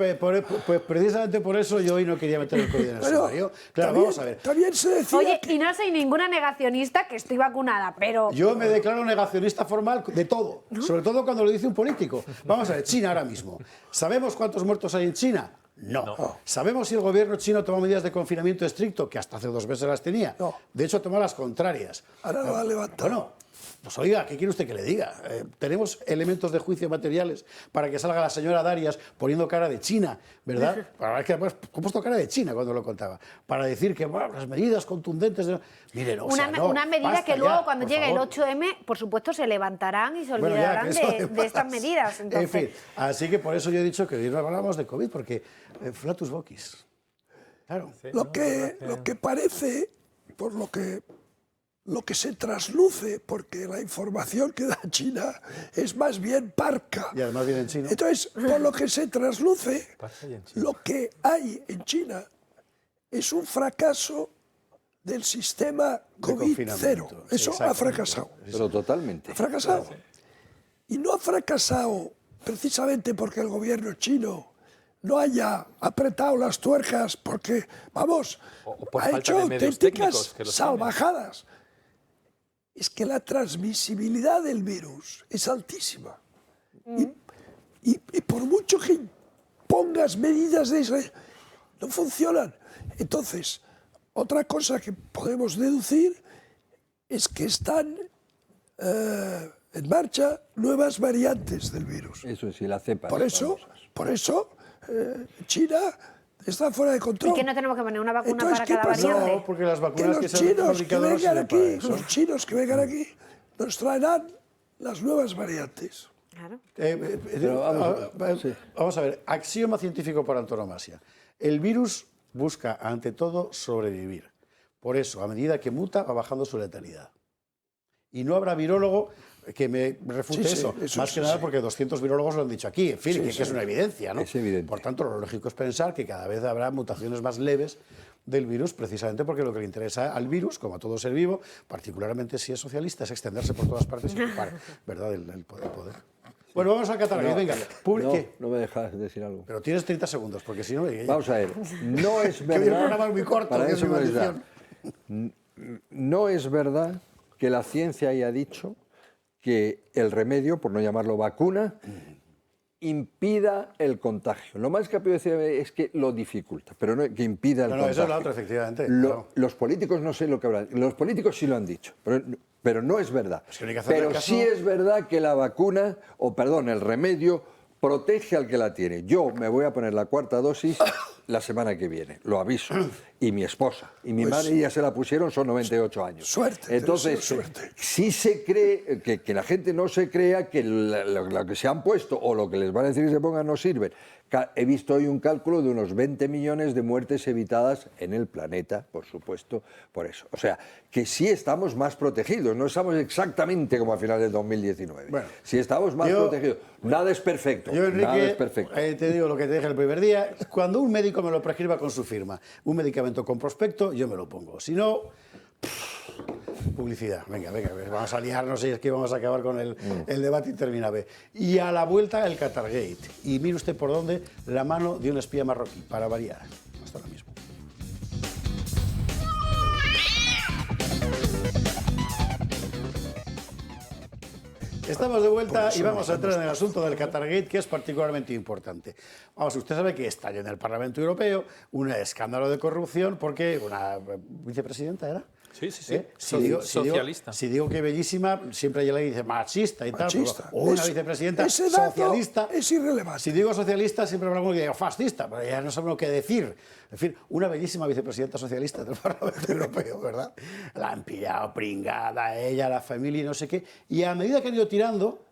pues precisamente por eso yo hoy no quería meter el COVID en el sumario. Claro, vamos a ver. También se decía Oye, y no soy ninguna negacionista, que estoy vacunada, pero... Yo me declaro negacionista formal de todo, sobre todo cuando lo dice un político. Vamos a ver, China ahora mismo. ¿Sabemos cuántos muertos hay en China? No. ¿Sabemos si el gobierno chino toma medidas de confinamiento estricto? Que hasta hace 2 meses las tenía. No. De hecho, toma las contrarias. Ahora lo ha levantado. Bueno, pues oiga, ¿qué quiere usted que le diga? Tenemos elementos de juicio materiales para que salga la señora Darias poniendo cara de China, ¿verdad? Es que además he puesto cara de China cuando lo contaba. Para decir que bueno, las medidas contundentes... Miren, una medida que luego, cuando llegue el 8M, por supuesto, se levantarán y se olvidarán de estas medidas. Entonces... En fin, así que por eso yo he dicho que hoy no hablamos de COVID, porque flatus vocis. Claro. Sí, lo que parece, por lo que se trasluce, porque la información que da China es más bien parca. Y además viene en chino. Entonces, por lo que se trasluce, lo que hay en China es un fracaso del sistema COVID-0. Eso ha fracasado. Pero totalmente. Ha fracasado. Y no ha fracasado precisamente porque el gobierno chino no haya apretado las tuercas, porque, vamos, ha hecho auténticas salvajadas. Es que la transmisibilidad del virus es altísima. Y por mucho que pongas medidas de eso, no funcionan. Entonces, otra cosa que podemos deducir es que están en marcha nuevas variantes del virus. Eso sí, la cepa. Por eso China Está fuera de control. ¿Y que no tenemos que poner una vacuna Entonces, para ¿qué cada pasa? variante? No, porque las Que vacunas que los se han chinos que fabricado no vengan sirven para aquí, eso. los chinos que vengan aquí, nos traerán las nuevas variantes. Claro. Vamos a ver, axioma científico por antonomasia. El virus busca, ante todo, sobrevivir. Por eso, a medida que muta, va bajando su letalidad. Y no habrá virólogo que me refute eso. Más que nada porque 200 virólogos lo han dicho aquí. En fin, que es una evidencia, ¿no? Es evidente. Por tanto, lo lógico es pensar que cada vez habrá mutaciones más leves del virus, precisamente porque lo que le interesa al virus, como a todo ser vivo, particularmente si es socialista, es extenderse por todas partes y ocupar, ¿verdad?, el poder. Bueno, vamos a Qatar. Venga, No me dejas decir algo. Pero tienes 30 segundos, porque si no... Vamos a ver, no es Que el programa verdad... es muy corto, para que es eso mi no es maldición. No es verdad que la ciencia haya dicho que el remedio, por no llamarlo vacuna, impida el contagio. Lo más que ha podido decir es que lo dificulta, pero no que impida el contagio. Eso es la otra, efectivamente. Los políticos no sé lo que habrán. Los políticos sí lo han dicho, pero no es verdad. Es que no hay que hacerle Pero caso. sí es verdad que la vacuna, el remedio, protege al que la tiene. Yo me voy a poner la 4ª dosis la semana que viene, lo aviso. Y mi esposa y mi madre ya se la pusieron, son 98 años. Suerte. Entonces, Suerte. sí se cree, que la gente no se crea que lo que se han puesto o lo que les van a decir que se pongan no sirven. He visto hoy un cálculo de unos 20 millones de muertes evitadas en el planeta, por supuesto, por eso. O sea, que sí estamos más protegidos, no estamos exactamente como a finales del 2019. Bueno, sí estamos más protegidos. Nada es perfecto. Yo, Enrique, nada es perfecto. Te digo lo que te dije el primer día. Cuando un médico me lo prescriba con su firma, un medicamento con prospecto, yo me lo pongo. Si no, publicidad. Venga, vamos a liarnos y es que vamos a acabar con el debate interminable. Y a la vuelta, el Qatargate. Y mire usted por dónde, la mano de un espía marroquí, para variar. Hasta ahora mismo. Estamos de vuelta y vamos a entrar en el asunto del Qatargate, que es particularmente importante. Vamos, usted sabe que estalló en el Parlamento Europeo un escándalo de corrupción porque una vicepresidenta era. Sí. Socialista. Si digo que bellísima, siempre ella le dice machista y Machista. tal. Una vicepresidenta Ese dato socialista. es irrelevante. Si digo socialista, siempre hablamos de fascista, pero ya no sabemos qué decir. En fin, una bellísima vicepresidenta socialista del Parlamento Europeo, ¿verdad? La han pillado pringada, ella, la familia y no sé qué. Y a medida que han ido tirando,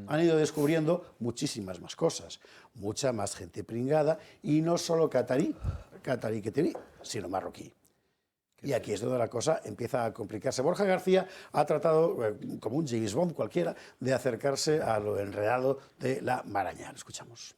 han ido descubriendo muchísimas más cosas. Mucha más gente pringada y no solo catarí que tiene, sino marroquí. Y aquí es donde la cosa empieza a complicarse. Borja García ha tratado, como un James Bond cualquiera, de acercarse a lo enredado de la maraña. Lo escuchamos.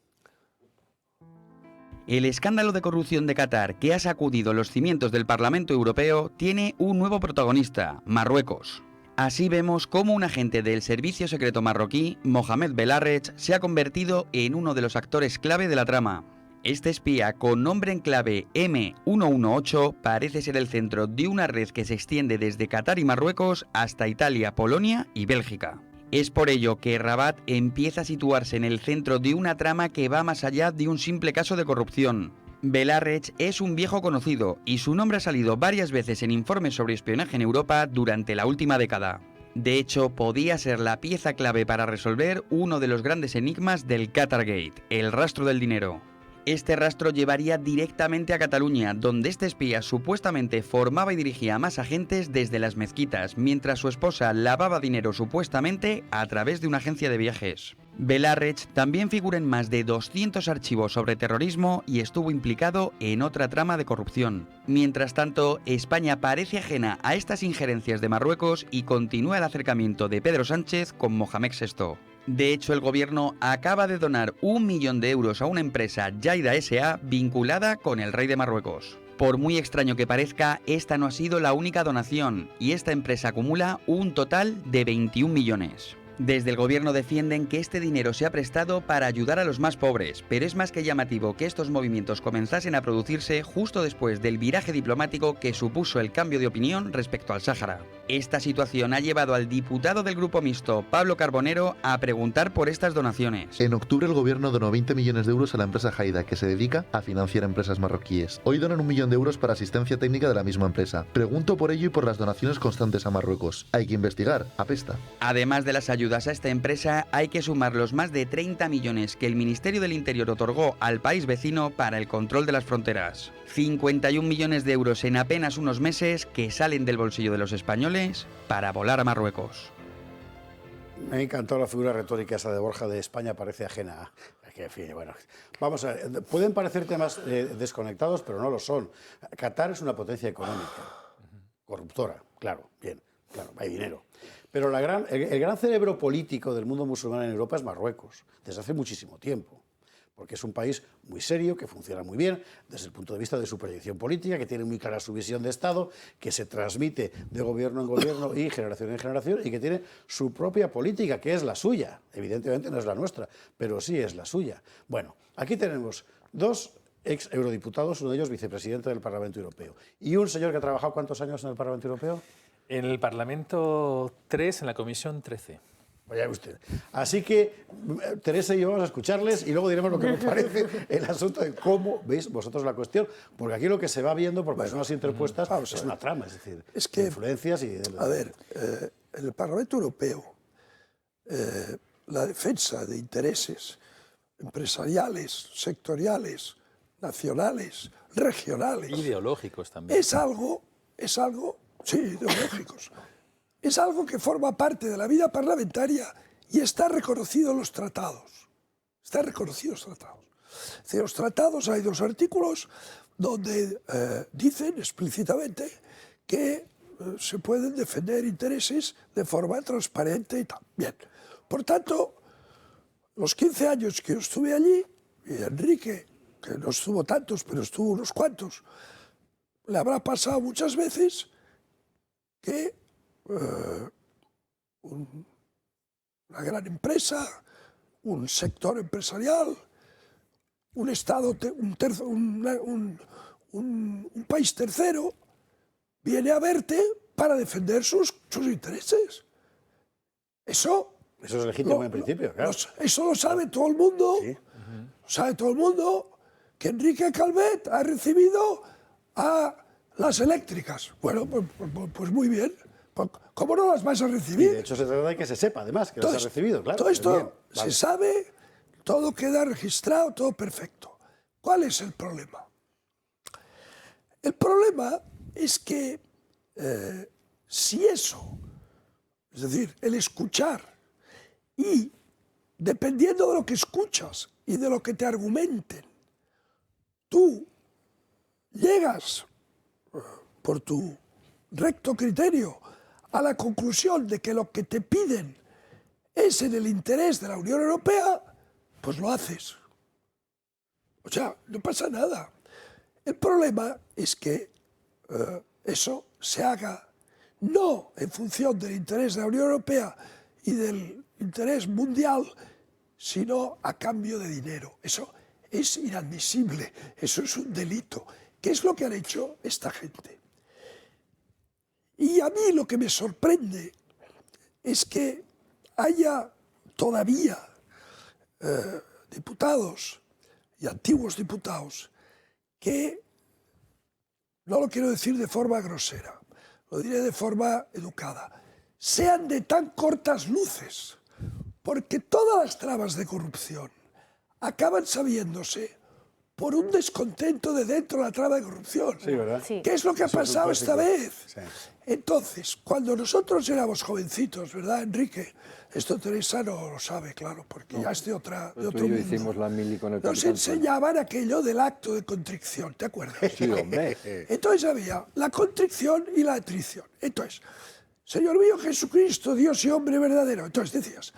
El escándalo de corrupción de Qatar, que ha sacudido los cimientos del Parlamento Europeo, tiene un nuevo protagonista, Marruecos. Así vemos cómo un agente del servicio secreto marroquí, Mohamed Belarrech, se ha convertido en uno de los actores clave de la trama. Este espía, con nombre en clave M118, parece ser el centro de una red que se extiende desde Qatar y Marruecos hasta Italia, Polonia y Bélgica. Es por ello que Rabat empieza a situarse en el centro de una trama que va más allá de un simple caso de corrupción. Belarrech es un viejo conocido y su nombre ha salido varias veces en informes sobre espionaje en Europa durante la última década. De hecho, podía ser la pieza clave para resolver uno de los grandes enigmas del Qatargate, el rastro del dinero. Este rastro llevaría directamente a Cataluña, donde este espía supuestamente formaba y dirigía a más agentes desde las mezquitas, mientras su esposa lavaba dinero supuestamente a través de una agencia de viajes. Belarrech también figura en más de 200 archivos sobre terrorismo y estuvo implicado en otra trama de corrupción. Mientras tanto, España parece ajena a estas injerencias de Marruecos y continúa el acercamiento de Pedro Sánchez con Mohamed VI. De hecho, el gobierno acaba de donar 1 millón de euros a una empresa, Jaida S.A., vinculada con el rey de Marruecos. Por muy extraño que parezca, esta no ha sido la única donación, y esta empresa acumula un total de 21 millones. Desde el gobierno defienden que este dinero se ha prestado para ayudar a los más pobres, pero es más que llamativo que estos movimientos comenzasen a producirse justo después del viraje diplomático que supuso el cambio de opinión respecto al Sáhara. Esta situación ha llevado al diputado del Grupo Mixto, Pablo Carbonero, a preguntar por estas donaciones. En octubre el gobierno donó 20 millones de euros a la empresa Jaida, que se dedica a financiar empresas marroquíes. Hoy donan 1 millón de euros para asistencia técnica de la misma empresa. Pregunto por ello y por las donaciones constantes a Marruecos. Hay que investigar, apesta. Además de las ayudas ayudas a esta empresa hay que sumar los más de 30 millones que el Ministerio del Interior otorgó al país vecino para el control de las fronteras. 51 millones de euros en apenas unos meses que salen del bolsillo de los españoles para volar a Marruecos. Me ha encantado la figura retórica esa de Borja de España parece ajena. Que, en fin, bueno, vamos a ver, pueden parecer temas desconectados, pero no lo son. Qatar es una potencia económica, corruptora, claro, bien, claro, hay dinero. Pero el gran cerebro político del mundo musulmán en Europa es Marruecos, desde hace muchísimo tiempo. Porque es un país muy serio, que funciona muy bien desde el punto de vista de su proyección política, que tiene muy clara su visión de Estado, que se transmite de gobierno en gobierno y generación en generación, y que tiene su propia política, que es la suya. Evidentemente no es la nuestra, pero sí es la suya. Bueno, aquí tenemos dos ex eurodiputados, uno de ellos vicepresidente del Parlamento Europeo, y un señor que ha trabajado ¿cuántos años en el Parlamento Europeo? En el Parlamento 3, en la Comisión 13. Vaya usted. Así que Teresa y yo vamos a escucharles y luego diremos lo que nos parece el asunto de cómo veis vosotros la cuestión, porque aquí lo que se va viendo por personas interpuestas es una trama, es decir, es que, influencias y... A ver, en el Parlamento Europeo la defensa de intereses empresariales, sectoriales, nacionales, regionales... Ideológicos también. Es algo, sí, ideológicos. Es algo que forma parte de la vida parlamentaria y está reconocido en los tratados. Está reconocido en los tratados. Es decir, en los tratados hay 2 artículos donde dicen explícitamente que se pueden defender intereses de forma transparente y tal. Bien. Por tanto, los 15 años que yo estuve allí, y Enrique, que no estuvo tantos, pero estuvo unos cuantos, le habrá pasado muchas veces que una gran empresa, un sector empresarial, un Estado, un país tercero, viene a verte para defender sus intereses. Eso es legítimo en principio, claro. Eso lo sabe todo el mundo. Sí. Lo sabe todo el mundo que Enrique Calvet ha recibido a las eléctricas. Bueno, pues muy bien. ¿Cómo no las vais a recibir? Y de hecho se trata de que se sepa, además, que las ha recibido, claro. Todo esto bien, vale. se sabe, todo queda registrado, todo perfecto. ¿Cuál es el problema? El problema es que si eso, es decir, el escuchar y dependiendo de lo que escuchas y de lo que te argumenten, tú llegas por tu recto criterio a la conclusión de que lo que te piden es en el interés de la Unión Europea, pues lo haces. O sea, no pasa nada. El problema es que eso se haga no en función del interés de la Unión Europea y del interés mundial, sino a cambio de dinero. Eso es inadmisible, eso es un delito. ¿Qué es lo que han hecho esta gente? Y a mí lo que me sorprende es que haya todavía diputados y antiguos diputados que, no lo quiero decir de forma grosera, lo diré de forma educada, sean de tan cortas luces, porque todas las tramas de corrupción acaban sabiéndose por un descontento de dentro de la trama de corrupción. Sí, ¿verdad? Sí. ¿Qué es lo que ha pasado esta vez? Sí. Entonces, cuando nosotros éramos jovencitos, ¿verdad, Enrique? Esto Teresa no lo sabe, claro, porque ya es de otro Tú y yo mundo. hicimos la mili con el Nos capitán. enseñaban aquello del acto de contrición, ¿te acuerdas? Sí, hombre. Entonces había la contrición y la atrición. Entonces, Señor mío Jesucristo, Dios y hombre verdadero. Entonces decías,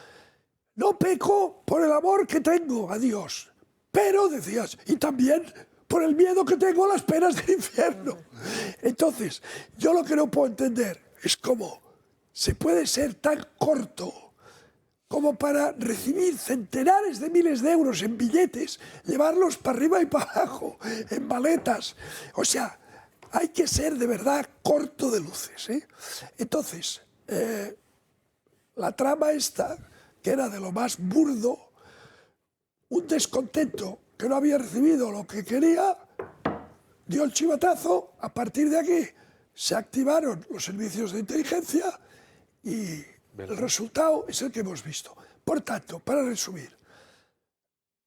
no peco por el amor que tengo a Dios, pero decías, y también por el miedo que tengo a las penas del infierno. Entonces, yo lo que no puedo entender es cómo se puede ser tan corto como para recibir centenares de miles de euros en billetes, llevarlos para arriba y para abajo, en maletas. O sea, hay que ser de verdad corto de luces, ¿eh? Entonces, la trama esta, que era de lo más burdo, un descontento que no había recibido lo que quería, dio el chivatazo. A partir de aquí se activaron los servicios de inteligencia y El resultado es el que hemos visto. Por tanto, para resumir,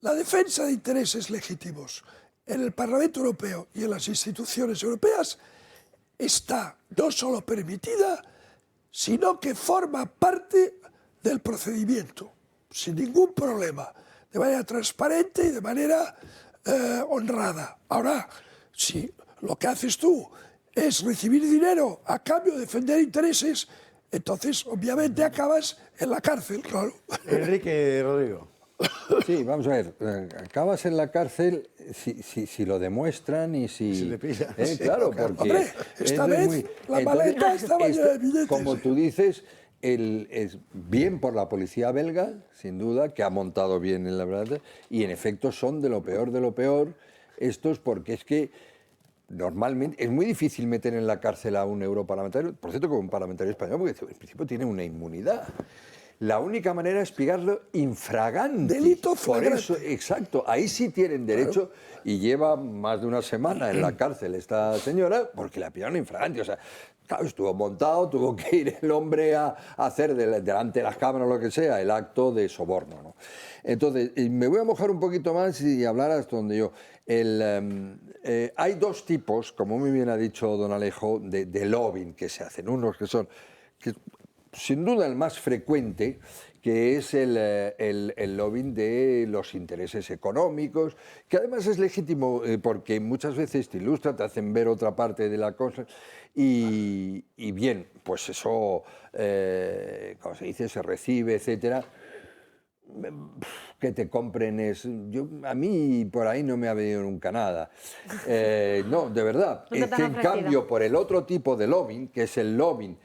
la defensa de intereses legítimos en el Parlamento Europeo y en las instituciones europeas está no solo permitida, sino que forma parte del procedimiento, sin ningún problema, de manera transparente y de manera honrada. Ahora, si lo que haces tú es recibir dinero a cambio de defender intereses, entonces obviamente acabas en la cárcel, claro. Enrique Rodrigo. Sí, vamos a ver, acabas en la cárcel si lo demuestran y si... te pillan. Sí, claro, porque... Hombre, esta vez la maleta estaba llena de billetes. Como tú dices, es bien por la policía belga, sin duda, que ha montado bien en la verdad, y en efecto son de lo peor estos, porque es que normalmente es muy difícil meter en la cárcel a un europarlamentario, por cierto, como un parlamentario español, porque en principio tiene una inmunidad. La única manera es pillarlo infraganti. Delito Por flagrante. eso, exacto, ahí sí tienen derecho, y lleva más de una semana en la cárcel esta señora porque la pillaron infraganti. O sea, claro, estuvo montado, tuvo que ir el hombre a hacer delante de las cámaras o lo que sea el acto de soborno, ¿no? Entonces, me voy a mojar un poquito más y hablar hasta donde yo. Hay dos tipos, como muy bien ha dicho don Alejo, de lobbying que se hacen. Unos que son... sin duda el más frecuente, que es el lobbying de los intereses económicos, que además es legítimo porque muchas veces te ilustra, te hacen ver otra parte de la cosa, y bien, pues eso, como se dice, se recibe, etcétera. Que te compren a mí por ahí no me ha venido nunca nada. No, de verdad. ¿No te Es han que en ofrecido? cambio, por el otro tipo de lobbying, que es el lobbying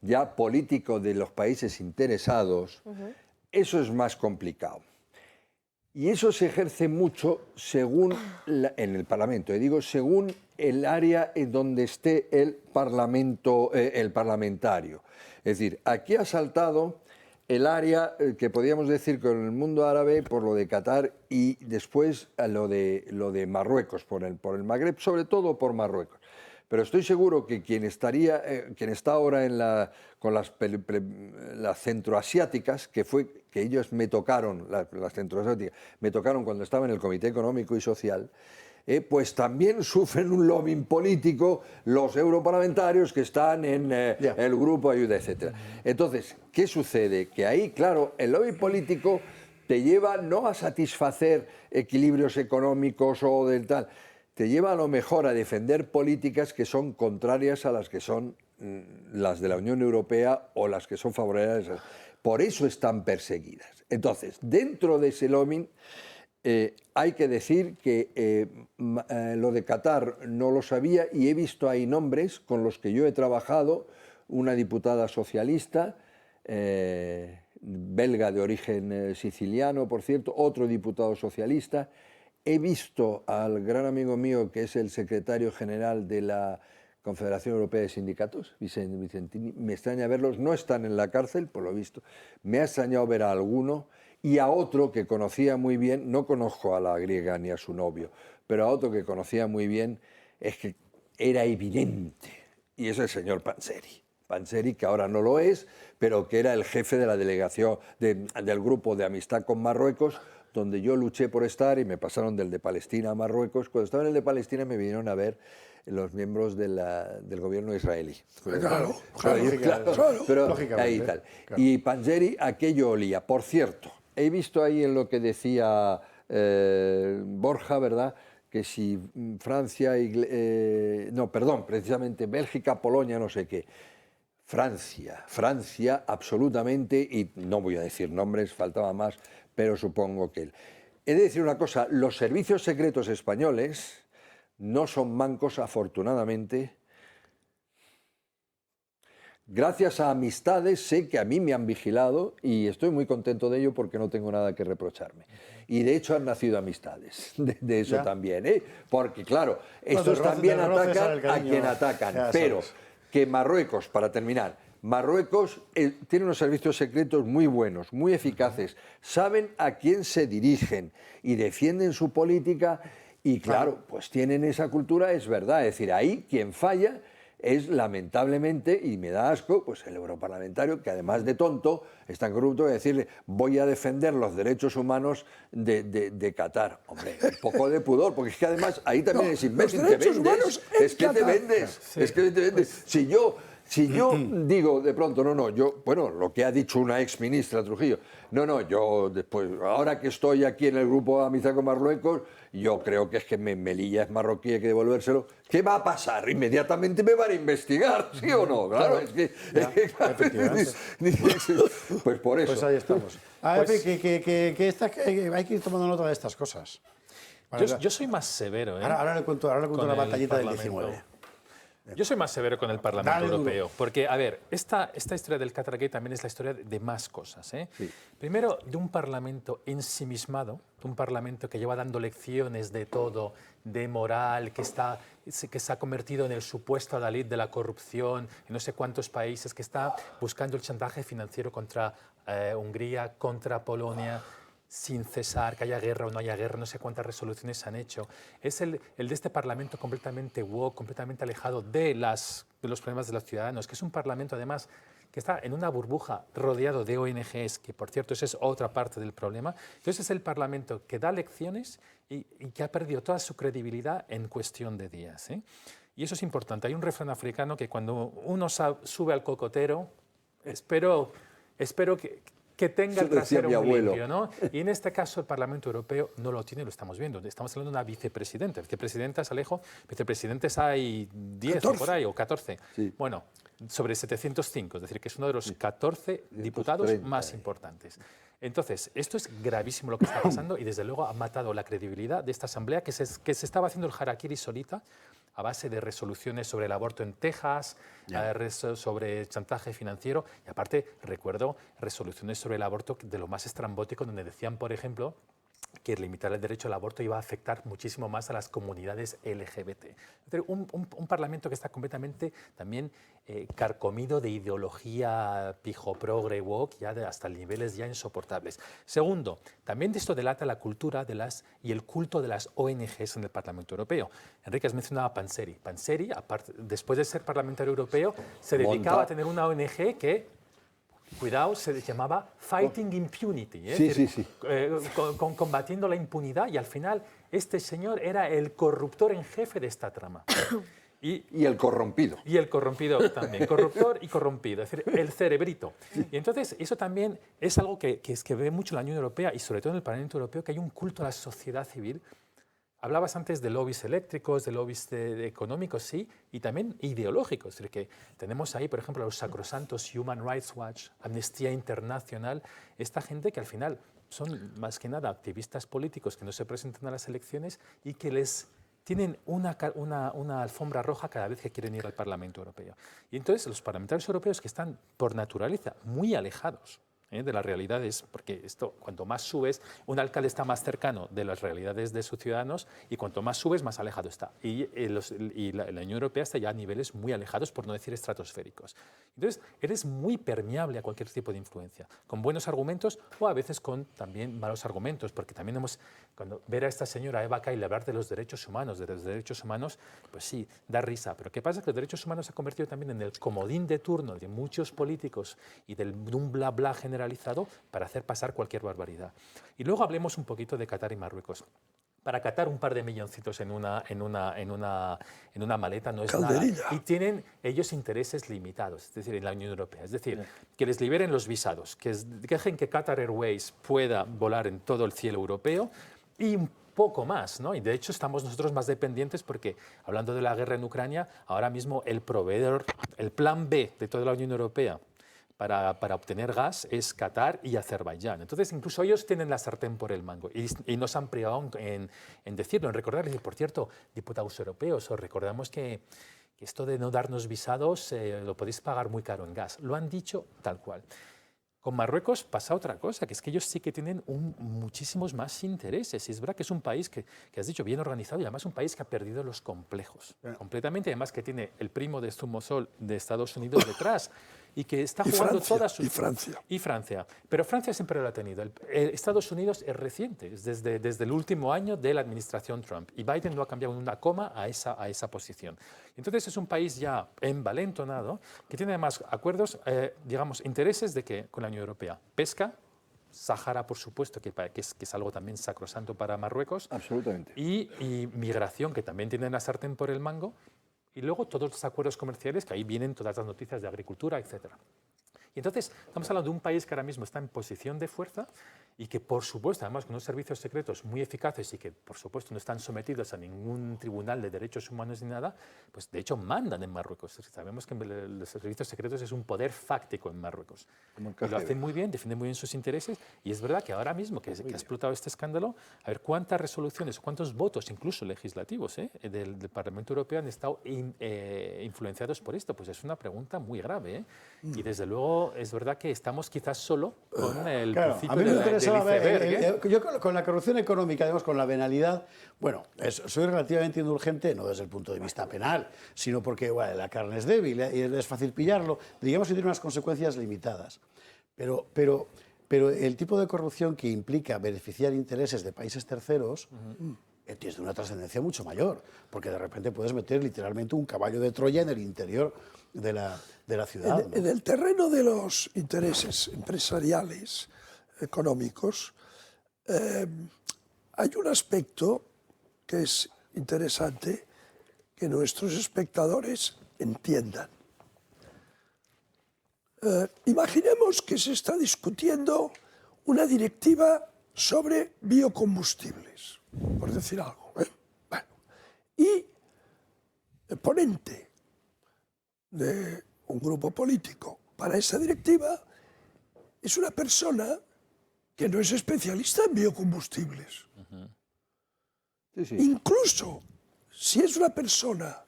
ya político de los países interesados, eso es más complicado. Y eso se ejerce mucho según en el Parlamento, digo, según el área en donde esté el parlamentario. Es decir, aquí ha saltado el área que podríamos decir con el mundo árabe por lo de Qatar y después lo de Marruecos, por el Magreb, sobre todo por Marruecos. Pero estoy seguro que quien está ahora con las centroasiáticas, que ellos me tocaron, las centroasiáticas, me tocaron cuando estaba en el Comité Económico y Social, pues también sufren un lobbying político los europarlamentarios que están en el grupo Ayuda, etc. Entonces, ¿qué sucede? Que ahí, claro, el lobby político te lleva no a satisfacer equilibrios económicos o del tal, te lleva a lo mejor a defender políticas que son contrarias a las que son las de la Unión Europea o las que son favorables. Por eso están perseguidas. Entonces, dentro de ese lobbying, hay que decir que lo de Qatar no lo sabía y he visto ahí nombres con los que yo he trabajado, una diputada socialista, belga de origen siciliano, por cierto, otro diputado socialista. He visto al gran amigo mío, que es el secretario general de la Confederación Europea de Sindicatos, Vicentini. Me extraña verlos, no están en la cárcel, por lo visto. Me ha extrañado ver a alguno y a otro que conocía muy bien, no conozco a la griega ni a su novio, pero a otro que conocía muy bien, es que era evidente, y es el señor Panzeri. Panzeri, que ahora no lo es, pero que era el jefe de la delegación del grupo de amistad con Marruecos, donde yo luché por estar y me pasaron del de Palestina a Marruecos. Cuando estaba en el de Palestina me vinieron a ver los miembros del gobierno israelí. Claro, Pero lógicamente, ahí tal. claro. Y Panzeri aquello olía. Por cierto, he visto ahí en lo que decía Borja, ¿verdad?, que si Francia, precisamente Bélgica, Polonia, no sé qué. Francia, absolutamente, y no voy a decir nombres, faltaba más, pero supongo que él. He de decir una cosa, los servicios secretos españoles no son mancos, afortunadamente. Gracias a amistades sé que a mí me han vigilado y estoy muy contento de ello porque no tengo nada que reprocharme. Y de hecho han nacido amistades de eso también, ¿eh? Porque claro, estos también atacan a quien atacan, pero que Marruecos, para terminar, Marruecos tiene unos servicios secretos muy buenos, muy eficaces, saben a quién se dirigen y defienden su política y claro, pues tienen esa cultura, es verdad, es decir, ahí quien falla es lamentablemente, y me da asco, pues el europarlamentario, que además de tonto, es tan corrupto de decirle voy a defender los derechos humanos de Qatar. Hombre, un poco de pudor, porque es que además ahí también es imbécil, te vendes, es que te vendes, es que te vendes. Si yo digo de pronto, bueno, lo que ha dicho una ex ministra Trujillo, yo después, ahora que estoy aquí en el grupo Amistad con Marruecos, yo creo que es que Melilla es marroquí, hay que devolvérselo. ¿Qué va a pasar? Inmediatamente me van a investigar, ¿sí o no? Claro, es que... Pues por eso. Pues ahí estamos. A ver, que hay que ir tomando nota de estas cosas. Yo soy más severo. Ahora le cuento la batallita del 19. Yo soy más severo con el Parlamento Europeo, porque, a ver, esta historia del Qatargate también es la historia de más cosas. Sí. Primero, de un Parlamento ensimismado, de un Parlamento que lleva dando lecciones de todo, de moral, que se ha convertido en el supuesto adalid de la corrupción en no sé cuántos países, que está buscando el chantaje financiero contra Hungría, contra Polonia, sin cesar, que haya guerra o no haya guerra, no sé cuántas resoluciones se han hecho. Es el de este Parlamento completamente woke, completamente alejado de los problemas de los ciudadanos, que es un Parlamento además que está en una burbuja rodeado de ONGs, que por cierto esa es otra parte del problema. Entonces es el Parlamento que da lecciones y que ha perdido toda su credibilidad en cuestión de días. Y eso es importante. Hay un refrán africano que cuando uno sube al cocotero, espero que tenga el trasero muy limpio, ¿no? Y en este caso el Parlamento Europeo no lo tiene, lo estamos viendo. Estamos hablando de una vicepresidenta. Vicepresidentas, Alejo, vicepresidentes hay 10 o por ahí, o 14. Sí. Bueno, sobre 705, es decir, que es uno de los 14 diputados más importantes. Entonces, esto es gravísimo lo que está pasando y desde luego ha matado la credibilidad de esta Asamblea que se estaba haciendo el harakiri solita a base de resoluciones sobre el aborto en Texas, sobre chantaje financiero y aparte recuerdo resoluciones sobre el aborto de lo más estrambótico donde decían, por ejemplo, que limitar el derecho al aborto iba a afectar muchísimo más a las comunidades LGBT. Es decir, un Parlamento que está completamente también carcomido de ideología pijo, progre, woke, ya hasta niveles ya insoportables. Segundo, también de esto delata la cultura y el culto de las ONGs en el Parlamento Europeo. Enrique, has mencionado a Panzeri. Panzeri, después de ser parlamentario europeo, se dedicaba a tener una ONG que... Cuidado, se llamaba Fighting Impunity, combatiendo la impunidad y al final este señor era el corruptor en jefe de esta trama. Y el corrompido. Y el corrompido también, corruptor y corrompido, es decir, el cerebrito. Y entonces eso también es algo que ve mucho la Unión Europea y sobre todo en el Parlamento Europeo, que hay un culto a la sociedad civil. Hablabas antes de lobbies eléctricos, de lobbies económicos, sí, y también ideológicos. Es decir, que tenemos ahí, por ejemplo, los sacrosantos Human Rights Watch, Amnistía Internacional, esta gente que al final son más que nada activistas políticos que no se presentan a las elecciones y que tienen una alfombra roja cada vez que quieren ir al Parlamento Europeo. Y entonces los parlamentarios europeos que están por naturaleza muy alejados de las realidades, porque esto, cuanto más subes, un alcalde está más cercano de las realidades de sus ciudadanos y cuanto más subes, más alejado está. Y la Unión Europea está ya a niveles muy alejados, por no decir estratosféricos. Entonces, eres muy permeable a cualquier tipo de influencia, con buenos argumentos o a veces con también malos argumentos, porque también cuando ver a esta señora Eva Kaili hablar de los derechos humanos, pues sí, da risa. Pero ¿qué pasa? Que los derechos humanos se han convertido también en el comodín de turno de muchos políticos y de un bla bla generalizado para hacer pasar cualquier barbaridad. Y luego hablemos un poquito de Qatar y Marruecos. Para Qatar un par de milloncitos en una maleta no es Calderilla. nada. Y tienen ellos intereses limitados, es decir, en la Unión Europea. Es decir, que les liberen los visados, que dejen que Qatar Airways pueda volar en todo el cielo europeo y un poco más, ¿no? Y de hecho estamos nosotros más dependientes porque, hablando de la guerra en Ucrania, ahora mismo el proveedor, el plan B de toda la Unión Europea para obtener gas es Qatar y Azerbaiyán. Entonces, incluso ellos tienen la sartén por el mango y nos han privado en decirlo, en recordarles. Y por cierto, diputados europeos, os recordamos que esto de no darnos visados lo podéis pagar muy caro en gas. Lo han dicho tal cual. Con Marruecos pasa otra cosa, que es que ellos sí que tienen muchísimos más intereses. Y es verdad que es un país que has dicho bien organizado y además un país que ha perdido los complejos completamente. Además que tiene el primo de Zumosol de Estados Unidos detrás. y que está Y jugando Francia, todas sus... y Francia. Y Francia. Pero Francia siempre lo ha tenido. Estados Unidos es reciente, es desde el último año de la administración Trump. Y Biden no ha cambiado una coma a esa posición. Entonces es un país ya envalentonado que tiene además acuerdos, digamos, intereses con la Unión Europea. Pesca, Sáhara, por supuesto, que es algo también sacrosanto para Marruecos. Absolutamente. Y migración, que también tienen la sartén por el mango. Y luego todos los acuerdos comerciales, que ahí vienen todas las noticias de agricultura, etcétera. Y entonces estamos hablando de un país que ahora mismo está en posición de fuerza y que, por supuesto, además con unos servicios secretos muy eficaces y que, por supuesto, no están sometidos a ningún tribunal de derechos humanos ni nada, pues de hecho mandan en Marruecos. Sabemos que los servicios secretos es un poder fáctico en Marruecos. Y lo hacen muy bien, defienden muy bien sus intereses y es verdad que ahora mismo que ha explotado este escándalo, a ver cuántas resoluciones, cuántos votos, incluso legislativos, del Parlamento Europeo han estado influenciados por esto. Pues es una pregunta muy grave. Y desde luego es verdad que estamos quizás solo con el principio a mí me del interesaba iceberg. yo con la corrupción económica, además con la venalidad, bueno, soy relativamente indulgente, no desde el punto de vista penal, sino porque bueno, la carne es débil y es fácil pillarlo, digamos que tiene unas consecuencias limitadas. Pero el tipo de corrupción que implica beneficiar intereses de países terceros tiene una trascendencia mucho mayor, porque de repente puedes meter literalmente un caballo de Troya en el interior de la ciudad. En el terreno de los intereses empresariales, económicos, hay un aspecto que es interesante que nuestros espectadores entiendan. Imaginemos que se está discutiendo una directiva sobre biocombustibles, por decir algo. Bueno, y el ponente de un grupo político para esa directiva es una persona que no es especialista en biocombustibles. Sí, sí. Incluso si es una persona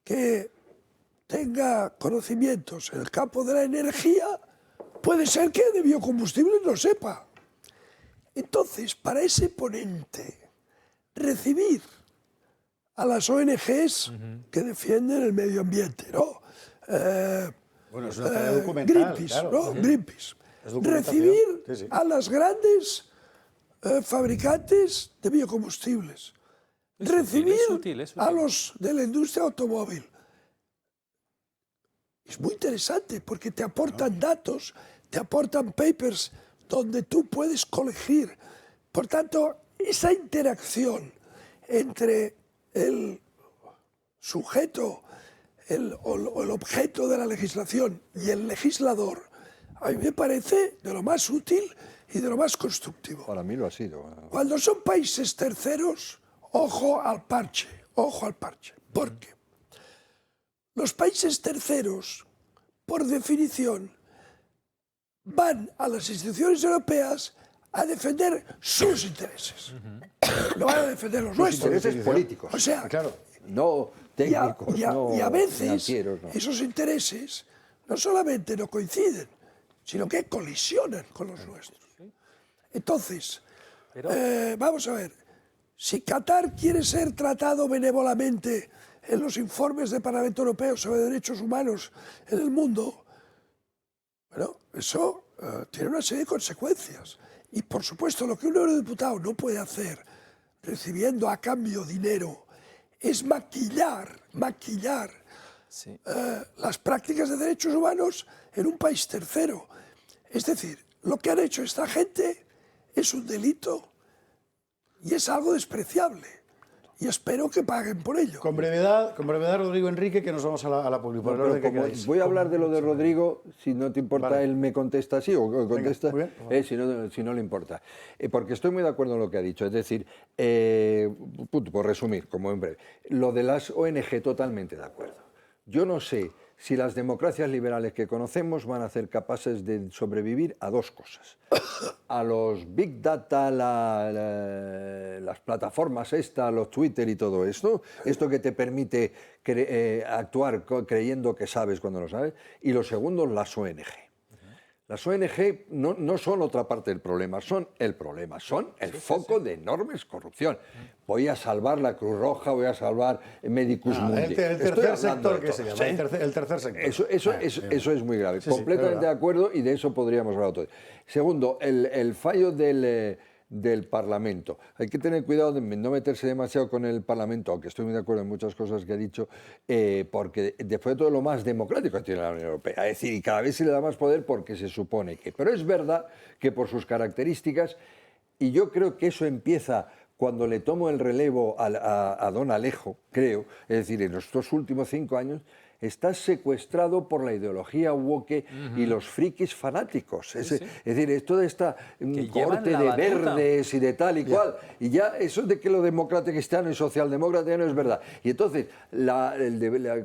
que tenga conocimientos en el campo de la energía, puede ser que de biocombustibles no sepa. Entonces, para ese ponente, recibir a las ONGs que defienden el medio ambiente, ¿no? Bueno, es una tarea documental, Greenpeace, claro. ¿no? Greenpeace. Es documentación, Recibir sí. a las grandes fabricantes de biocombustibles. Recibir es útil. a los de la industria automóvil. Es muy interesante porque te aportan datos, te aportan papers donde tú puedes colegir. Por tanto, esa interacción entre el sujeto o el objeto de la legislación y el legislador, a mí me parece de lo más útil y de lo más constructivo. Para mí lo ha sido. Cuando son países terceros, ojo al parche, ojo al parche. ¿Por qué? Los países terceros, por definición, van a las instituciones europeas a defender sus intereses. No van a defender los nuestros. Intereses políticos. O sea, Claro. No técnicos, y a no veces financieros. No. esos intereses no solamente no coinciden, sino que colisionan con los nuestros. Entonces, vamos a ver, si Qatar quiere ser tratado benévolamente en los informes del Parlamento Europeo sobre derechos humanos en el mundo, bueno, eso tiene una serie de consecuencias. Y por supuesto, lo que un eurodiputado no puede hacer recibiendo a cambio dinero es maquillar las prácticas de derechos humanos en un país tercero. Es decir, lo que han hecho esta gente es un delito y es algo despreciable. Y espero que paguen por ello. Con brevedad, Rodrigo Enrique, que nos vamos a la publicidad. No, pero como voy a hablar de lo de Rodrigo, si no te importa, Vale. él me contesta así o contesta Venga, muy si no le importa. Porque estoy muy de acuerdo en lo que ha dicho. Es decir, por resumir, como en breve, lo de las ONG totalmente de acuerdo. Yo no sé si las democracias liberales que conocemos van a ser capaces de sobrevivir a dos cosas. A los big data, las plataformas los Twitter y todo esto que te permite actuar creyendo que sabes cuando lo sabes, y lo segundo, las ONG. Las ONG no son otra parte del problema, son el problema, son el foco de enormes corrupción. Voy a salvar la Cruz Roja, voy a salvar Medicus Mundi. El tercer sector, que se llama, el tercer sector. Eso es muy grave. Sí, Completamente de acuerdo, y de eso podríamos hablar todo. Segundo, el fallo del Parlamento. Hay que tener cuidado de no meterse demasiado con el Parlamento, aunque estoy muy de acuerdo en muchas cosas que ha dicho, porque después de todo lo más democrático que tiene la Unión Europea. Es decir, y cada vez se le da más poder porque se supone que... Pero es verdad que por sus características, y yo creo que eso empieza cuando le tomo el relevo a don Alejo, creo, es decir, en estos últimos 5 años, está secuestrado por la ideología woke y los frikis fanáticos. Es decir, esto de esta corte de verdes y de tal y cual. Y ya eso de que lo demócrata cristiano y socialdemócrata ya no es verdad. Y entonces la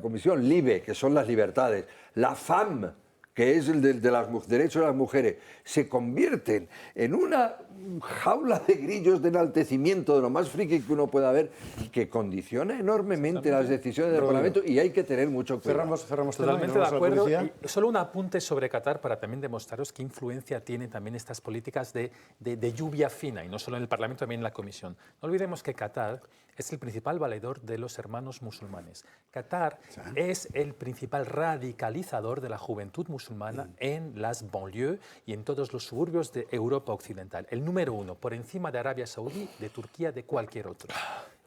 Comisión LIBE, que son las libertades, la FAM, que es el de los derechos de las mujeres, se convierten en una jaula de grillos de enaltecimiento de lo más friki que uno pueda ver, que condiciona enormemente las decisiones del Parlamento, y hay que tener mucho cuidado. Cerramos totalmente de acuerdo. Y solo un apunte sobre Qatar para también demostraros qué influencia tienen también estas políticas de lluvia fina, y no solo en el Parlamento, también en la Comisión. No olvidemos que Qatar es el principal valedor de los hermanos musulmanes. Qatar es el principal radicalizador de la juventud musulmana en las banlieues y en todos los suburbios de Europa Occidental. El número 1, por encima de Arabia Saudí, de Turquía, de cualquier otro.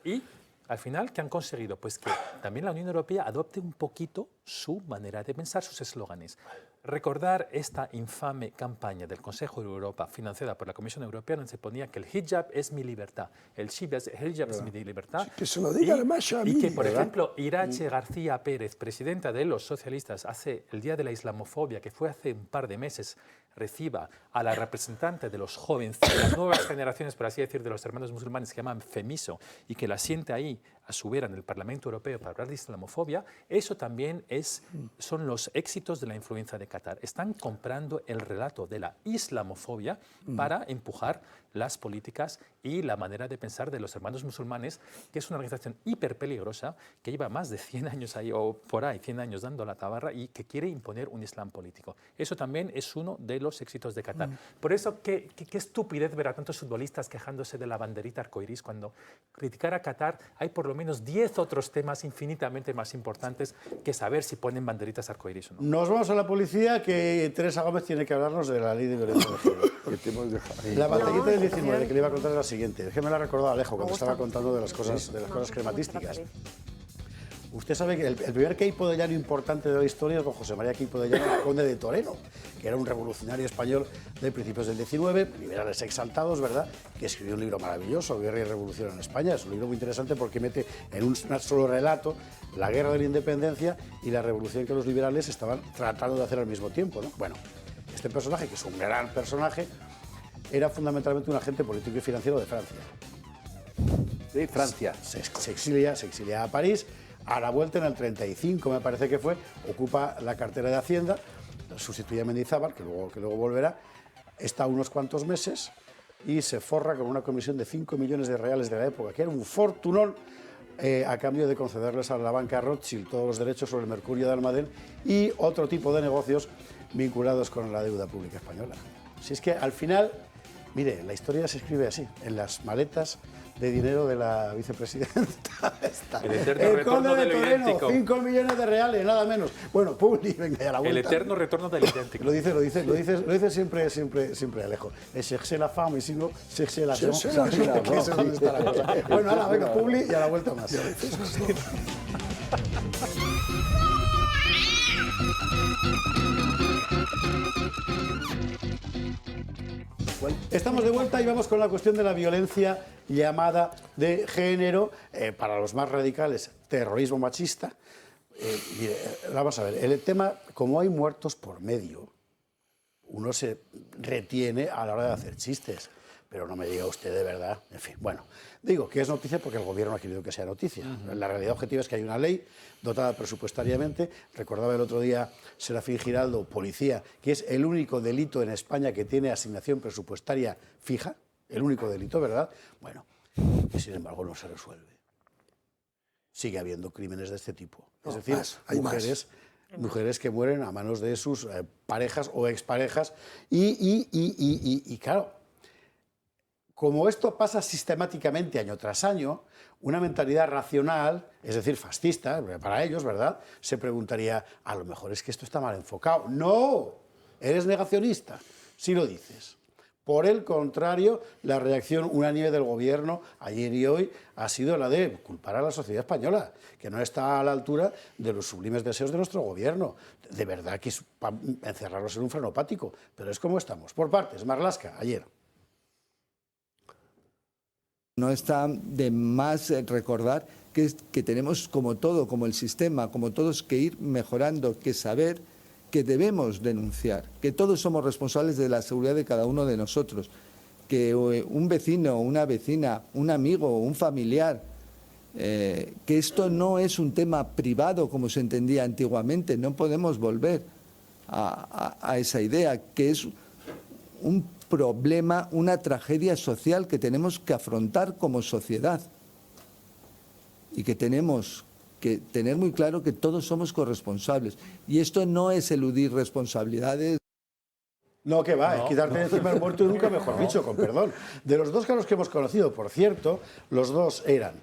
Y al final, ¿qué han conseguido? Pues que también la Unión Europea adopte un poquito su manera de pensar, sus eslóganes. Recordar esta infame campaña del Consejo de Europa financiada por la Comisión Europea, donde se ponía que el hijab es mi libertad, el hijab es mi libertad. Que se lo diga además a mí. Y que, por ejemplo, Irache García Pérez, presidenta de los socialistas, el día de la islamofobia, que fue hace un par de meses, reciba a la representante de los jóvenes, de las nuevas generaciones, por así decir, de los hermanos musulmanes, que llaman FEMISO, y que la siente ahí a su vera en el Parlamento Europeo para hablar de islamofobia, eso también son los éxitos de la influencia de Qatar. Están comprando el relato de la islamofobia para empujar las políticas y la manera de pensar de los hermanos musulmanes, que es una organización hiper peligrosa, que lleva más de 100 años ahí, o por ahí, 100 años dando la tabarra, y que quiere imponer un islam político. Eso también es uno de los éxitos de Qatar. Por eso, qué estupidez ver a tantos futbolistas quejándose de la banderita arcoiris, cuando criticar a Qatar hay por lo menos 10 otros temas infinitamente más importantes que saber si ponen banderitas arcoiris o no. Nos vamos a la policía, que Teresa Gómez tiene que hablarnos de la ley de violencia de género. La batallita del 19 que le iba a contar es la siguiente. Es que me la recordó Alejo cuando estaba contando de las cosas crematísticas. Usted sabe que el primer queipo de llano importante de la historia es don José María Queipo de Llano, conde de Toreno, que era un revolucionario español de principios del 19, liberales exaltados, ¿verdad?, que escribió un libro maravilloso, Guerra y Revolución en España. Es un libro muy interesante porque mete en un solo relato la guerra de la independencia y la revolución que los liberales estaban tratando de hacer al mismo tiempo, ¿no? Bueno, este personaje, que es un gran personaje, era fundamentalmente un agente político y financiero de Francia. De Francia. Se exilia a París. A la vuelta, en el 35, me parece que fue, ocupa la cartera de Hacienda, sustituye a Mendizábal, que luego volverá, está unos cuantos meses y se forra con una comisión de 5 millones de reales de la época, que era un fortunón, a cambio de concederles a la banca Rothschild todos los derechos sobre el mercurio de Almadén y otro tipo de negocios vinculados con la deuda pública española. Si es que al final, mire, la historia se escribe así, en las maletas de dinero de la vicepresidenta. El eterno retorno de lo idéntico. 5 millones de reales, nada menos. Bueno, Publi, venga, ya la vuelta. El eterno retorno del idéntico. Lo dice siempre Alejo. Es chercher la femme y si no, chercher la femme. Que es donde está la cosa. Bueno, ahora, venga, Publi y a la vuelta más. Estamos de vuelta y vamos con la cuestión de la violencia llamada de género, para los más radicales, terrorismo machista. Mire, vamos a ver, el tema, como hay muertos por medio, uno se retiene a la hora de hacer chistes, pero no me diga usted de verdad. En fin, bueno, digo que es noticia porque el gobierno ha querido que sea noticia. La realidad objetiva es que hay una ley dotada presupuestariamente. Recordaba el otro día Serafín Giraldo, policía, que es el único delito en España que tiene asignación presupuestaria fija, el único delito, ¿verdad? Bueno, que sin embargo no se resuelve. Sigue habiendo crímenes de este tipo. Es decir, hay mujeres mujeres que mueren a manos de sus parejas o exparejas. Y claro, como esto pasa sistemáticamente año tras año, una mentalidad racional, es decir, fascista, para ellos, ¿verdad?, se preguntaría, a lo mejor es que esto está mal enfocado. ¡No! Eres negacionista, si lo dices. Por el contrario, la reacción unánime del Gobierno ayer y hoy ha sido la de culpar a la sociedad española, que no está a la altura de los sublimes deseos de nuestro Gobierno. De verdad que es para encerrarlos en un frenopático, pero es como estamos. Por partes, Marlaska, ayer. No está de más recordar que tenemos, como todo, como el sistema, como todos, que ir mejorando, que saber que debemos denunciar, que todos somos responsables de la seguridad de cada uno de nosotros, que un vecino, una vecina, un amigo, un familiar, que esto no es un tema privado como se entendía antiguamente, no podemos volver a esa idea, que es un problema, una tragedia social que tenemos que afrontar como sociedad y que tenemos que tener muy claro que todos somos corresponsables. Y esto no es eludir responsabilidades. No, que va, es quitarte encima el muerto y nunca mejor dicho, con perdón. De los dos casos que hemos conocido, por cierto, los dos eran,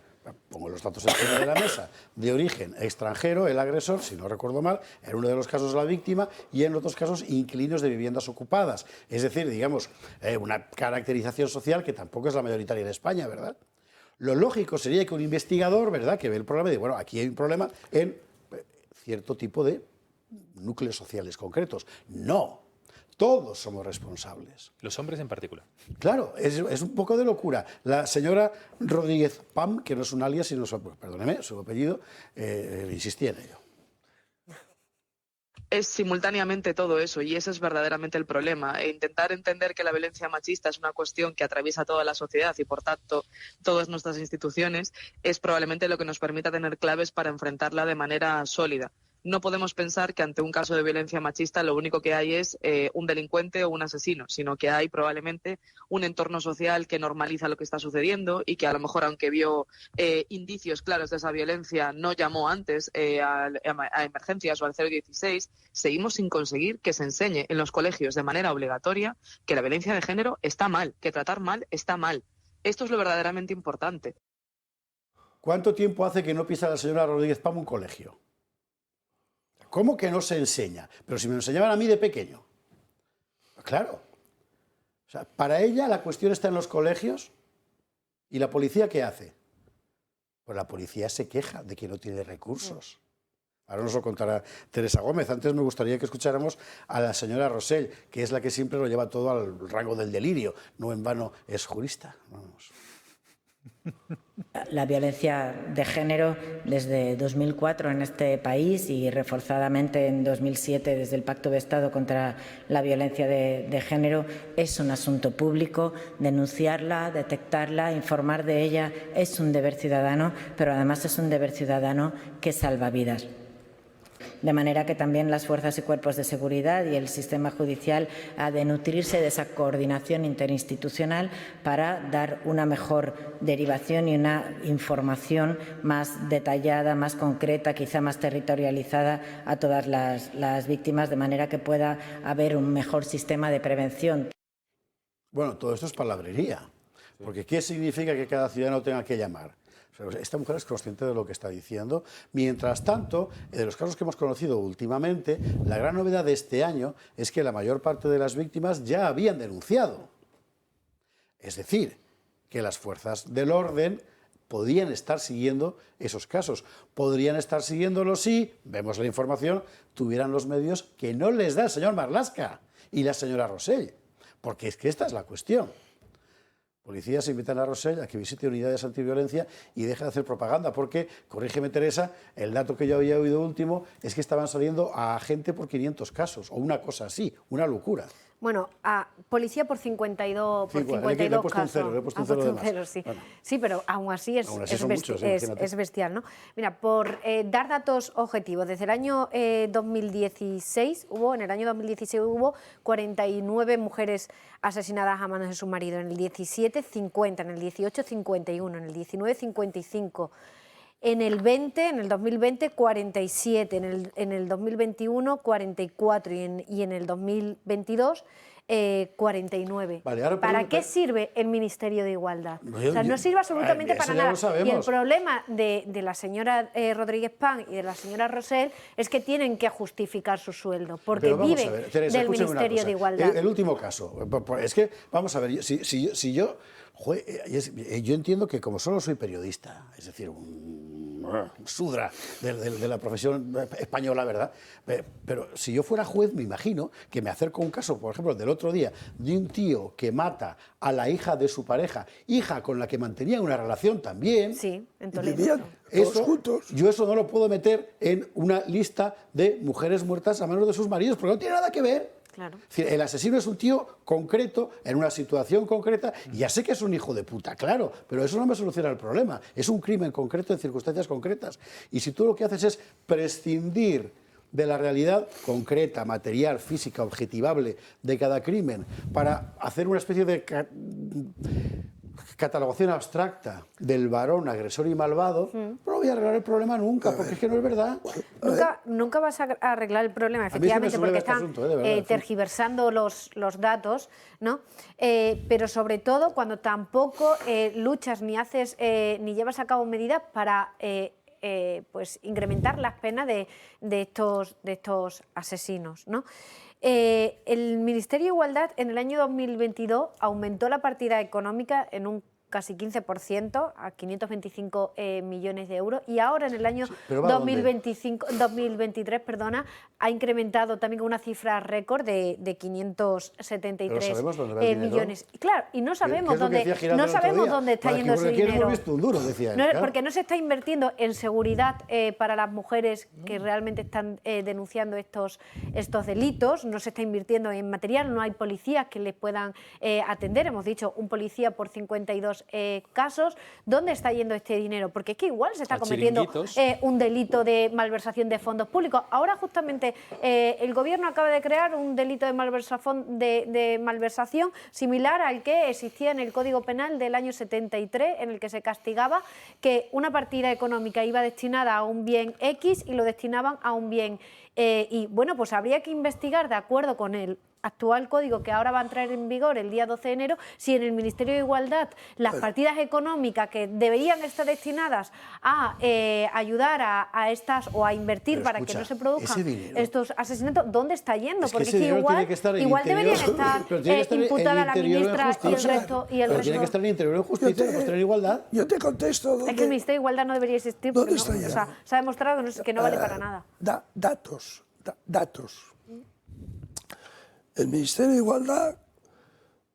pongo los datos encima de la mesa, de origen extranjero, el agresor, si no recuerdo mal, en uno de los casos la víctima y en otros casos inquilinos de viviendas ocupadas. Es decir, digamos, una caracterización social que tampoco es la mayoritaria en España, ¿verdad? Lo lógico sería que un investigador, ¿verdad?, que ve el problema y dice, bueno, aquí hay un problema en cierto tipo de núcleos sociales concretos. No, todos somos responsables. Los hombres en particular. Claro, es un poco de locura. La señora Rodríguez Pam, que no es un alias, sino perdóneme, su apellido, insistía en ello. Es simultáneamente todo eso y ese es verdaderamente el problema. E intentar entender que la violencia machista es una cuestión que atraviesa toda la sociedad y, por tanto, todas nuestras instituciones es probablemente lo que nos permita tener claves para enfrentarla de manera sólida. No podemos pensar que ante un caso de violencia machista lo único que hay es un delincuente o un asesino, sino que hay probablemente un entorno social que normaliza lo que está sucediendo y que a lo mejor, aunque vio indicios claros de esa violencia, no llamó antes a emergencias o al 016, seguimos sin conseguir que se enseñe en los colegios de manera obligatoria que la violencia de género está mal, que tratar mal está mal. Esto es lo verdaderamente importante. ¿Cuánto tiempo hace que no pisa la señora Rodríguez Pam un colegio? ¿Cómo que no se enseña? Pero si me lo enseñaban a mí de pequeño. Claro. O sea, para ella la cuestión está en los colegios. ¿Y la policía qué hace? Pues la policía se queja de que no tiene recursos. Ahora nos lo contará Teresa Gómez. Antes me gustaría que escucháramos a la señora Rosell, que es la que siempre lo lleva todo al rango del delirio. No en vano es jurista. Vamos. La violencia de género desde 2004 en este país y reforzadamente en 2007 desde el Pacto de Estado contra la violencia de género es un asunto público. Denunciarla, detectarla, informar de ella es un deber ciudadano, pero además es un deber ciudadano que salva vidas. De manera que también las fuerzas y cuerpos de seguridad y el sistema judicial ha de nutrirse de esa coordinación interinstitucional para dar una mejor derivación y una información más detallada, más concreta, quizá más territorializada a todas las víctimas, de manera que pueda haber un mejor sistema de prevención. Bueno, todo esto es palabrería, porque ¿qué significa que cada ciudadano tenga que llamar? Esta mujer es consciente de lo que está diciendo. Mientras tanto, de los casos que hemos conocido últimamente, la gran novedad de este año es que la mayor parte de las víctimas ya habían denunciado. Es decir, que las fuerzas del orden podían estar siguiendo esos casos. Podrían estar siguiéndolos si, vemos la información, tuvieran los medios que no les da el señor Marlaska y la señora Rosell. Porque es que esta es la cuestión. Policías invitan a Rosell a que visite unidades antiviolencia y deje de hacer propaganda, porque, corrígeme Teresa, el dato que yo había oído último es que estaban saliendo a gente por 500 casos, o una cosa así, una locura. Bueno, a policía por 52, sí, por 52 le he puesto casos. Le he puesto un cero de más. Sí. Bueno. Sí, pero aún así es bestial, ¿no? Mira, por dar datos objetivos, desde el año 2016 en el año 2016 hubo 49 mujeres asesinadas a manos de su marido, en el 17 50, en el 18 51, en el 19 55. En el 2020, 47, en el 2021, 44 y en el 2022, 49. Vale, ¿Para qué sirve el Ministerio de Igualdad? O sea, no sirve absolutamente para nada. Y el problema de la señora Rodríguez Pan y de la señora Rosell es que tienen que justificar su sueldo, porque viven Teresa, del Ministerio de Igualdad. El último caso, es que, vamos a ver, si yo entiendo que como solo soy periodista, es decir, un sudra de la profesión española, ¿verdad? Pero si yo fuera juez, me imagino que me acerco a un caso, por ejemplo, del otro día, de un tío que mata a la hija de su pareja, hija con la que mantenía una relación también. Sí, en Toledo. Yo eso no lo puedo meter en una lista de mujeres muertas a manos de sus maridos, porque no tiene nada que ver. Claro. Es decir, el asesino es un tío concreto, en una situación concreta, y ya sé que es un hijo de puta, claro, pero eso no me soluciona el problema. Es un crimen concreto en circunstancias concretas. Y si tú lo que haces es prescindir de la realidad concreta, material, física, objetivable de cada crimen, para hacer una especie de catalogación abstracta del varón agresor y malvado, no voy a arreglar el problema nunca, porque es que no es verdad. Nunca vas a arreglar el problema, efectivamente, porque están tergiversando los datos, ¿no? Pero sobre todo cuando tampoco luchas ni haces ni llevas a cabo medidas para pues incrementar las penas de estos asesinos, ¿no? El Ministerio de Igualdad en el año 2022 aumentó la partida económica en un casi 15%, a 525 millones de euros, y ahora en el año 2023 ha incrementado también con una cifra récord de 573 millones. Claro, y no sabemos dónde está yendo ese dinero. Porque no se está invirtiendo en seguridad para las mujeres que realmente están denunciando estos delitos, no se está invirtiendo en material, no hay policías que les puedan atender, hemos dicho un policía por 52 casos. ¿Dónde está yendo este dinero? Porque es que igual se está cometiendo un delito de malversación de fondos públicos. Ahora justamente el Gobierno acaba de crear un delito de malversación similar al que existía en el Código Penal del año 73, en el que se castigaba que una partida económica iba destinada a un bien X y lo destinaban a un bien y bueno, pues habría que investigar, de acuerdo con el actual código que ahora va a entrar en vigor el día 12 de enero, si en el Ministerio de Igualdad las partidas económicas que deberían estar destinadas a ayudar a estas o a invertir para que no se produzcan estos asesinatos, ¿dónde está yendo? Porque es que igual deberían estar imputada la ministra y el resto. Pero tiene que estar en Interior y Justicia, no en Igualdad. Yo te contesto. Es que el Ministerio de Igualdad no debería existir porque se ha demostrado que no vale para nada. Datos. El Ministerio de Igualdad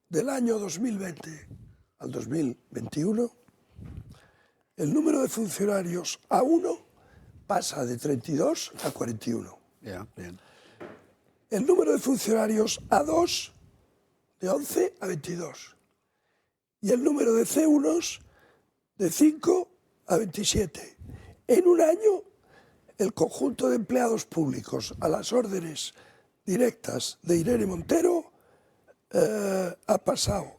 del año 2020 al 2021, el número de funcionarios A1 pasa de 32 a 41. Bien. El número de funcionarios A2 de 11 a 22. Y el número de C1 de 5 a 27. En un año, el conjunto de empleados públicos a las órdenes directas de Irene Montero ha pasado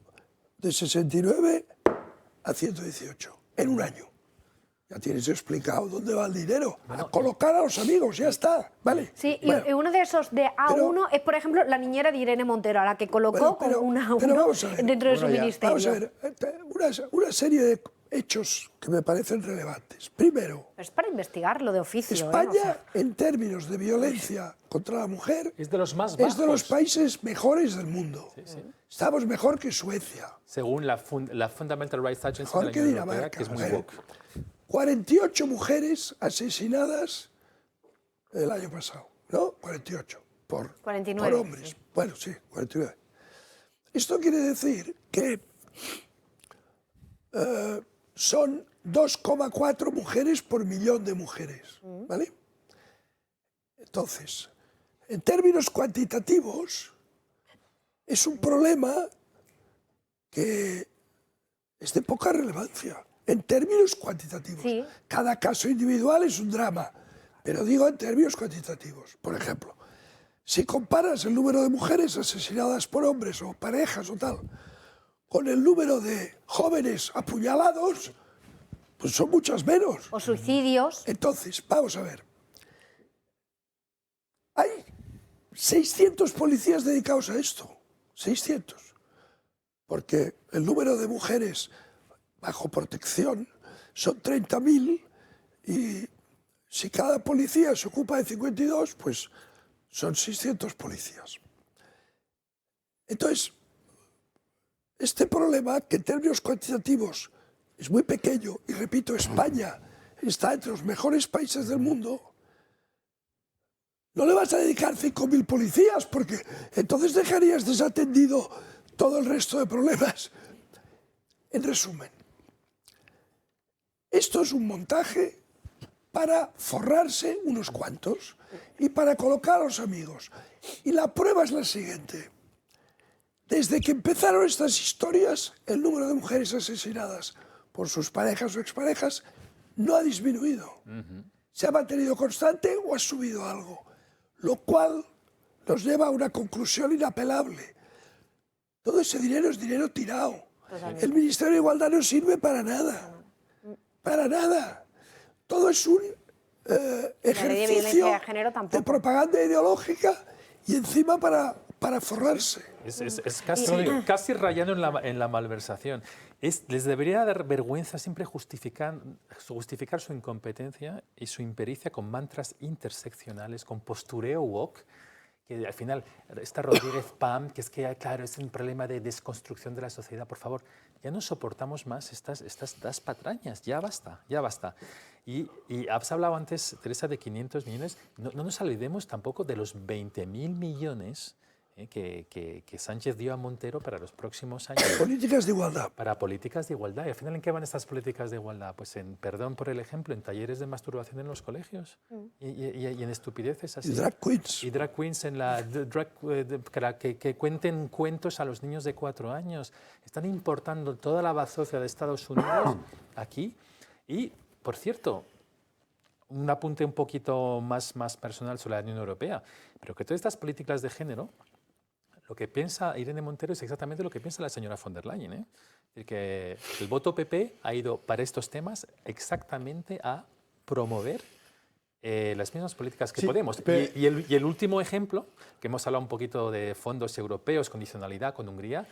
de 69 a 118 en un año. Ya tienes explicado dónde va el dinero. A colocar a los amigos, ya está. ¿Vale? Sí, y uno de esos de A1 es, por ejemplo, la niñera de Irene Montero, a la que colocó con una A1 dentro de su ministerio. Vamos a ver, una serie de hechos que me parecen relevantes. Primero, es para investigarlo de oficio. España, en términos de violencia contra la mujer, es de los más bajos. Es de los países mejores del mundo. Sí. Estamos mejor que Suecia. Según la Fundamental Rights Agency mejor de la Unión Europea, que es muy woke. 48 mujeres asesinadas el año pasado, ¿no? 48 por hombres. Bueno, sí, 49. Esto quiere decir que son 2,4 mujeres por millón de mujeres, ¿vale? Entonces, en términos cuantitativos, es un problema que es de poca relevancia. En términos cuantitativos. Sí. Cada caso individual es un drama, pero digo en términos cuantitativos. Por ejemplo, si comparas el número de mujeres asesinadas por hombres o parejas o tal, con el número de jóvenes apuñalados, pues son muchas menos. O suicidios. Entonces, vamos a ver. Hay 600 policías dedicados a esto. 600. Porque el número de mujeres bajo protección son 30.000 y si cada policía se ocupa de 52, pues son 600 policías. Entonces, este problema, que en términos cuantitativos es muy pequeño, y repito, España está entre los mejores países del mundo, no le vas a dedicar 5.000 policías, porque entonces dejarías desatendido todo el resto de problemas. En resumen, esto es un montaje para forrarse unos cuantos y para colocar a los amigos. Y la prueba es la siguiente. Desde que empezaron estas historias, el número de mujeres asesinadas por sus parejas o exparejas no ha disminuido. Se ha mantenido constante o ha subido algo, lo cual nos lleva a una conclusión inapelable. Todo ese dinero es dinero tirado. El Ministerio de Igualdad no sirve para nada. Para nada. Todo es un ejercicio de propaganda ideológica y encima para forrarse. Es casi rayando en la malversación. Les debería dar vergüenza siempre justificar su incompetencia y su impericia con mantras interseccionales, con postureo woke, que al final está Rodríguez Pam, que es que, claro, es un problema de desconstrucción de la sociedad. Por favor, ya no soportamos más estas patrañas, ya basta, ya basta. Y has hablado antes, Teresa, de 500 millones. No nos olvidemos tampoco de los 20.000 millones que Sánchez dio a Montero para los próximos años. Políticas de igualdad. Para políticas de igualdad. ¿Y al final en qué van estas políticas de igualdad? Pues en, perdón por el ejemplo, en talleres de masturbación en los colegios y en estupideces así. Y drag queens. Y drag queens en la que cuenten cuentos a los niños de 4 años. Están importando toda la bazofia de Estados Unidos aquí. Y, por cierto, un apunte un poquito más personal sobre la Unión Europea, pero que todas estas políticas de género, lo que piensa Irene Montero es exactamente lo que piensa la señora von der Leyen. Es decir, que el voto PP ha ido para estos temas exactamente a promover las mismas políticas que Podemos. Y el último ejemplo, que hemos hablado un poquito de fondos europeos, condicionalidad con Hungría,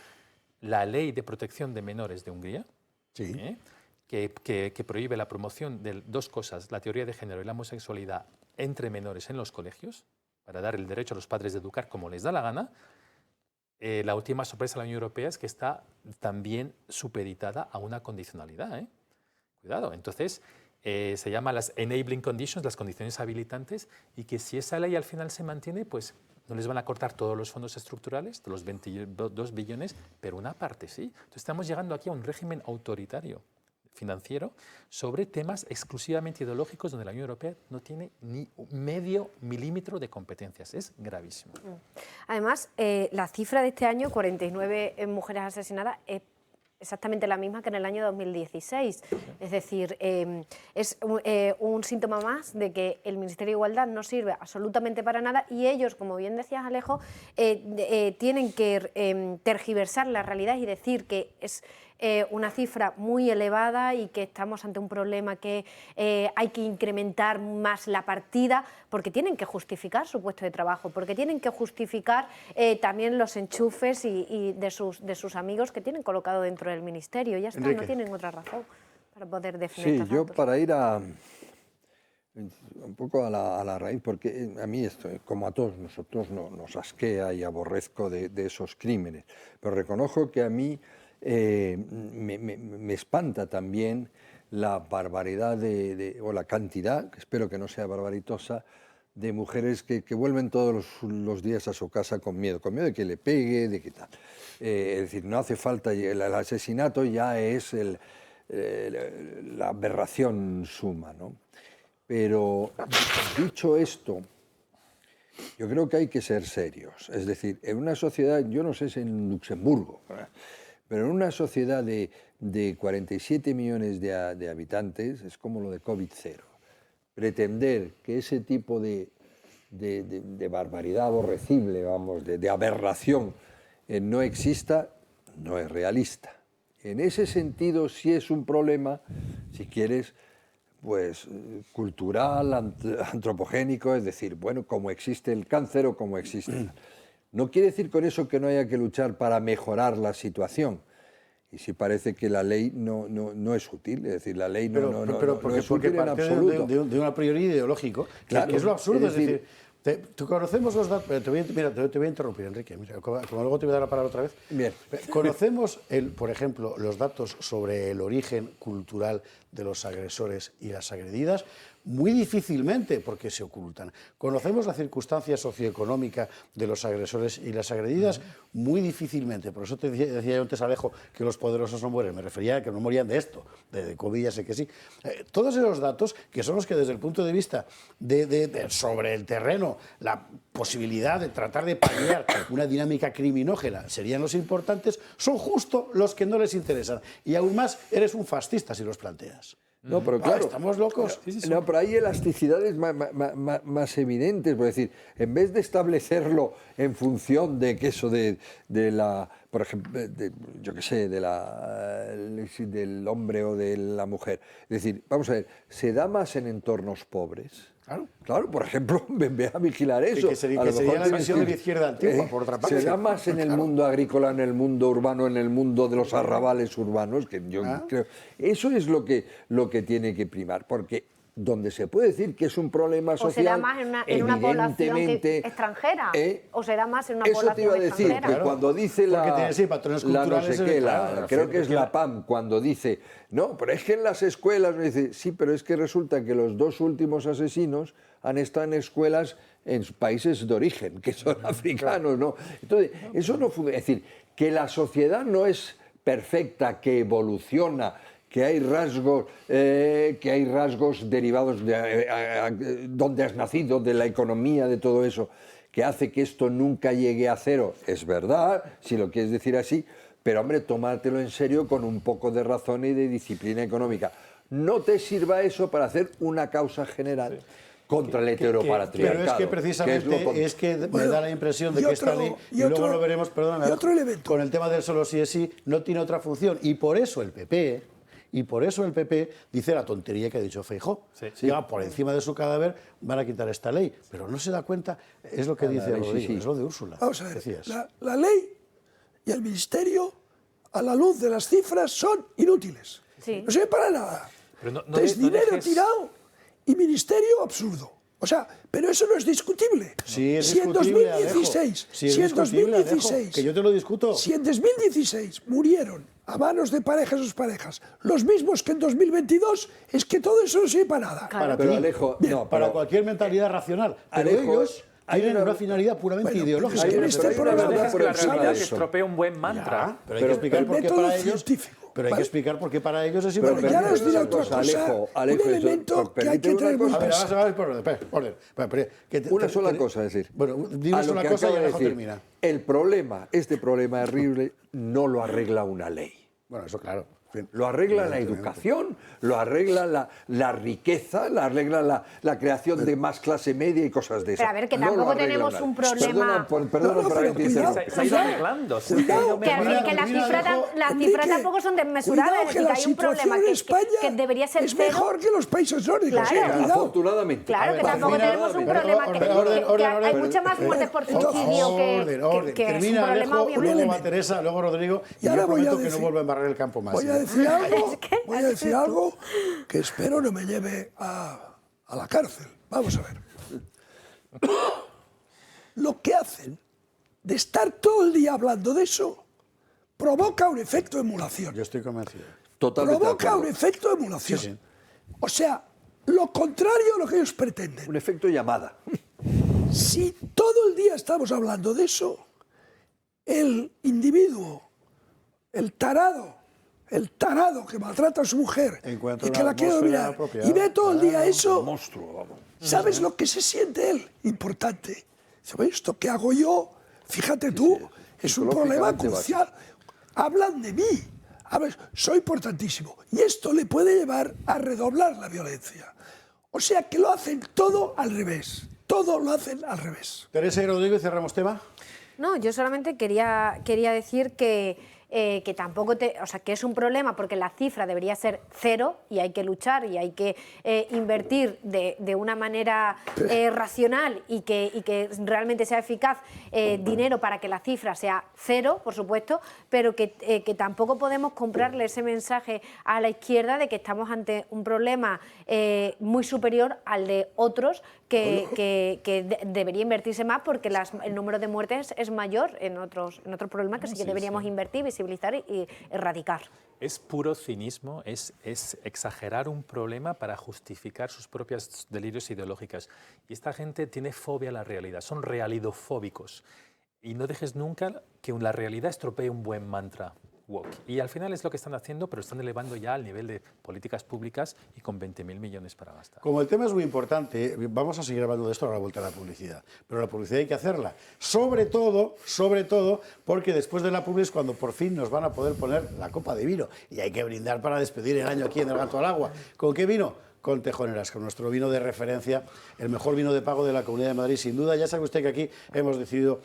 la ley de protección de menores de Hungría, que prohíbe la promoción de dos cosas, la teoría de género y la homosexualidad entre menores en los colegios, para dar el derecho a los padres de educar como les da la gana. La última sorpresa de la Unión Europea es que está también supeditada a una condicionalidad. Cuidado. Entonces, se llama las enabling conditions, las condiciones habilitantes, y que si esa ley al final se mantiene, pues no les van a cortar todos los fondos estructurales, de los 22 billones, pero una parte sí. Entonces, estamos llegando aquí a un régimen autoritario financiero sobre temas exclusivamente ideológicos donde la Unión Europea no tiene ni medio milímetro de competencias. Es gravísimo. Además, la cifra de este año, 49 mujeres asesinadas, es exactamente la misma que en el año 2016. Es decir, es un síntoma más de que el Ministerio de Igualdad no sirve absolutamente para nada y ellos, como bien decías, Alejo, tienen que tergiversar la realidad y decir que es una cifra muy elevada y que estamos ante un problema que hay que incrementar más la partida porque tienen que justificar su puesto de trabajo, porque tienen que justificar también los enchufes y de sus amigos que tienen colocado dentro del Ministerio. Ya está, Enrique. No tienen otra razón para poder defender estos yo datos. para ir un poco a la raíz, porque a mí esto, como a todos nosotros, nos asquea y aborrezco de esos crímenes, pero reconozco que a mí me espanta también la barbaridad o la cantidad, que espero que no sea barbaritosa, de mujeres que vuelven todos los días a su casa con miedo de que le pegue, de que tal. Es decir, no hace falta, el asesinato ya es la aberración suma, ¿no? Pero dicho esto, yo creo que hay que ser serios. Es decir, en una sociedad, yo no sé si en Luxemburgo, ¿verdad?, pero en una sociedad de 47 millones de habitantes es como lo de COVID-0. Pretender que ese tipo de barbaridad aborrecible, vamos, de aberración no exista, no es realista. En ese sentido sí es un problema si quieres, pues cultural, antropogénico, es decir, bueno, como existe el cáncer o como existe. No quiere decir con eso que no haya que luchar para mejorar la situación. Y sí parece que la ley no es útil, es decir, la ley no es útil en absoluto. De un a priori ideológico, Claro, que es lo absurdo, es decir, conocemos los datos. Te voy a interrumpir, Enrique, mira, como luego te voy a dar la palabra otra vez. Bien. Conocemos, por ejemplo, los datos sobre el origen cultural de los agresores y las agredidas. Muy difícilmente, porque se ocultan. Conocemos la circunstancia socioeconómica de los agresores y las agredidas, muy difícilmente. Por eso te decía yo antes, Alejo, que los poderosos no mueren. Me refería a que no morían de esto, de COVID, ya sé que sí. Todos esos datos, que son los que desde el punto de vista sobre el terreno, la posibilidad de tratar de paliar una dinámica criminógena serían los importantes, son justo los que no les interesan. Y aún más, eres un fascista si los planteas. No, pero claro, estamos locos. No, pero hay elasticidades más evidentes, es decir, en vez de establecerlo en función de que eso de la, por ejemplo, yo qué sé, del hombre o de la mujer, es decir, vamos a ver, se da más en entornos pobres. Claro, por ejemplo, ve a vigilar eso. Que sería la visión de la izquierda antigua, por otra parte. Se da más en el mundo agrícola, en el mundo urbano, en el mundo de los arrabales urbanos, que yo creo. Eso es lo que tiene que primar, porque donde se puede decir que es un problema social, o será más en una población extranjera, o será más en una población extranjera. Eso te iba a decir, que cuando dice creo que es la PAM, cuando dice, no, pero es que en las escuelas, me dice, sí, pero es que resulta que los 2 últimos asesinos han estado en escuelas en países de origen, que son africanos, ¿no? Entonces, eso no funciona. Es decir, que la sociedad no es perfecta, que evoluciona, que hay rasgos derivados de donde has nacido, de la economía, de todo eso, que hace que esto nunca llegue a cero. Es verdad, si lo quieres decir así, pero hombre, tómatelo en serio con un poco de razón y de disciplina económica. No te sirva eso para hacer una causa general contra el heteropatriarcado. Pero es que precisamente me da la impresión de que esta ley, y luego lo veremos, perdóname, con el tema del solo sí es sí, no tiene otra función. Y por eso el PP dice la tontería que ha dicho Feijóo. Ya por encima de su cadáver van a quitar esta ley. Pero no se da cuenta, es lo que dice Rodrigo, es lo de Úrsula. Vamos a ver, la ley y el ministerio, a la luz de las cifras, son inútiles. No sirve para nada. Es dinero tirado y ministerio absurdo. O sea, pero eso no es discutible. Sí, es si en 2016, que yo te lo discuto. Si en 2016 murieron a manos de parejas o parejas los mismos que en 2022, es que todo eso no sirve para nada. Claro. Pero Alejo, para cualquier mentalidad racional. Pero ellos tienen una finalidad puramente ideológica. En este programa la realidad que estropea un buen mantra. Pero hay que explicar por qué para ellos. Pero hay que explicar por qué para ellos es importante. Ya nos diré otra cosa, Alejo, un elemento que hay que tener muy presente. Una sola cosa, es decir, bueno, dime una cosa y Alejo termina. Este problema horrible no lo arregla una ley. Bueno, eso claro. Lo arregla la educación, lo arregla la riqueza, lo arregla la creación de más clase media y cosas de esas. Pero a ver, que tampoco tenemos un problema. Perdona, se ha ido arreglando. Que las cifras tampoco son desmesuradas. Que hay un problema que debería ser es mejor que los países nórdicos. Afortunadamente. Claro, que tampoco tenemos un problema. Que hay muchas más muertes por suicidio que es un problema, obviamente. Luego Teresa, luego Rodrigo, y yo prometo que no vuelvo a embarrar el campo más. Voy a decir algo que espero no me lleve a la cárcel. Vamos a ver. Lo que hacen de estar todo el día hablando de eso provoca un efecto de emulación. Yo estoy convencido. Totalmente provoca un efecto de emulación. Sí. O sea, lo contrario a lo que ellos pretenden. Un efecto llamada. Si todo el día estamos hablando de eso, el individuo, el tarado que maltrata a su mujer y que la quiere dominar y ve todo el día eso, ¿sabes lo que se siente él? Importante. ¿Sabes esto que hago yo? Fíjate tú, es un problema crucial. Hablan de mí. A ver, soy importantísimo. Y esto le puede llevar a redoblar la violencia. O sea que lo hacen todo al revés. Todo lo hacen al revés. Teresa y Rodrigo, cerramos tema. No, yo solamente quería decir que que tampoco o sea, que es un problema porque la cifra debería ser 0 y hay que luchar y hay que invertir de una manera racional y que realmente sea eficaz dinero para que la cifra sea 0, por supuesto, pero que tampoco podemos comprarle ese mensaje a la izquierda de que estamos ante un problema muy superior al de otros que debería invertirse más porque el número de muertes es mayor en otros problemas que sí que deberíamos invertir, visibilizar y erradicar. Es puro cinismo, es exagerar un problema para justificar sus propios delirios ideológicos. Y esta gente tiene fobia a la realidad, son realidofóbicos. Y no dejes nunca que la realidad estropee un buen mantra woke. Y al final es lo que están haciendo, pero están elevando ya al nivel de políticas públicas y con 20.000 millones para gastar. Como el tema es muy importante, vamos a seguir hablando de esto a la vuelta de la publicidad. Pero la publicidad hay que hacerla. Sobre todo, porque después de la publicidad es cuando por fin nos van a poder poner la copa de vino. Y hay que brindar para despedir el año aquí en El Gato al Agua. ¿Con qué vino? Con Tejoneras, con nuestro vino de referencia, el mejor vino de pago de la Comunidad de Madrid, sin duda. Ya sabe usted que aquí hemos decidido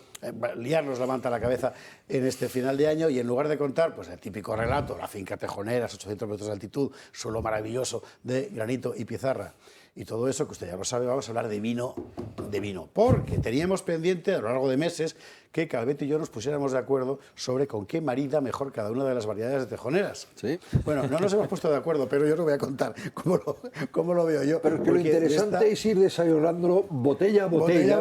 liarnos la manta a la cabeza en este final de año y en lugar de contar pues el típico relato, la finca Tejoneras, 800 metros de altitud, suelo maravilloso de granito y pizarra, y todo eso, que usted ya lo sabe, vamos a hablar de vino, porque teníamos pendiente a lo largo de meses que Calvet y yo nos pusiéramos de acuerdo sobre con qué marida mejor cada una de las variedades de Tejoneras. ¿Sí? Bueno, no nos hemos puesto de acuerdo, pero yo os voy a contar cómo lo veo yo. Pero que lo interesante es ir desayunándolo botella a botella,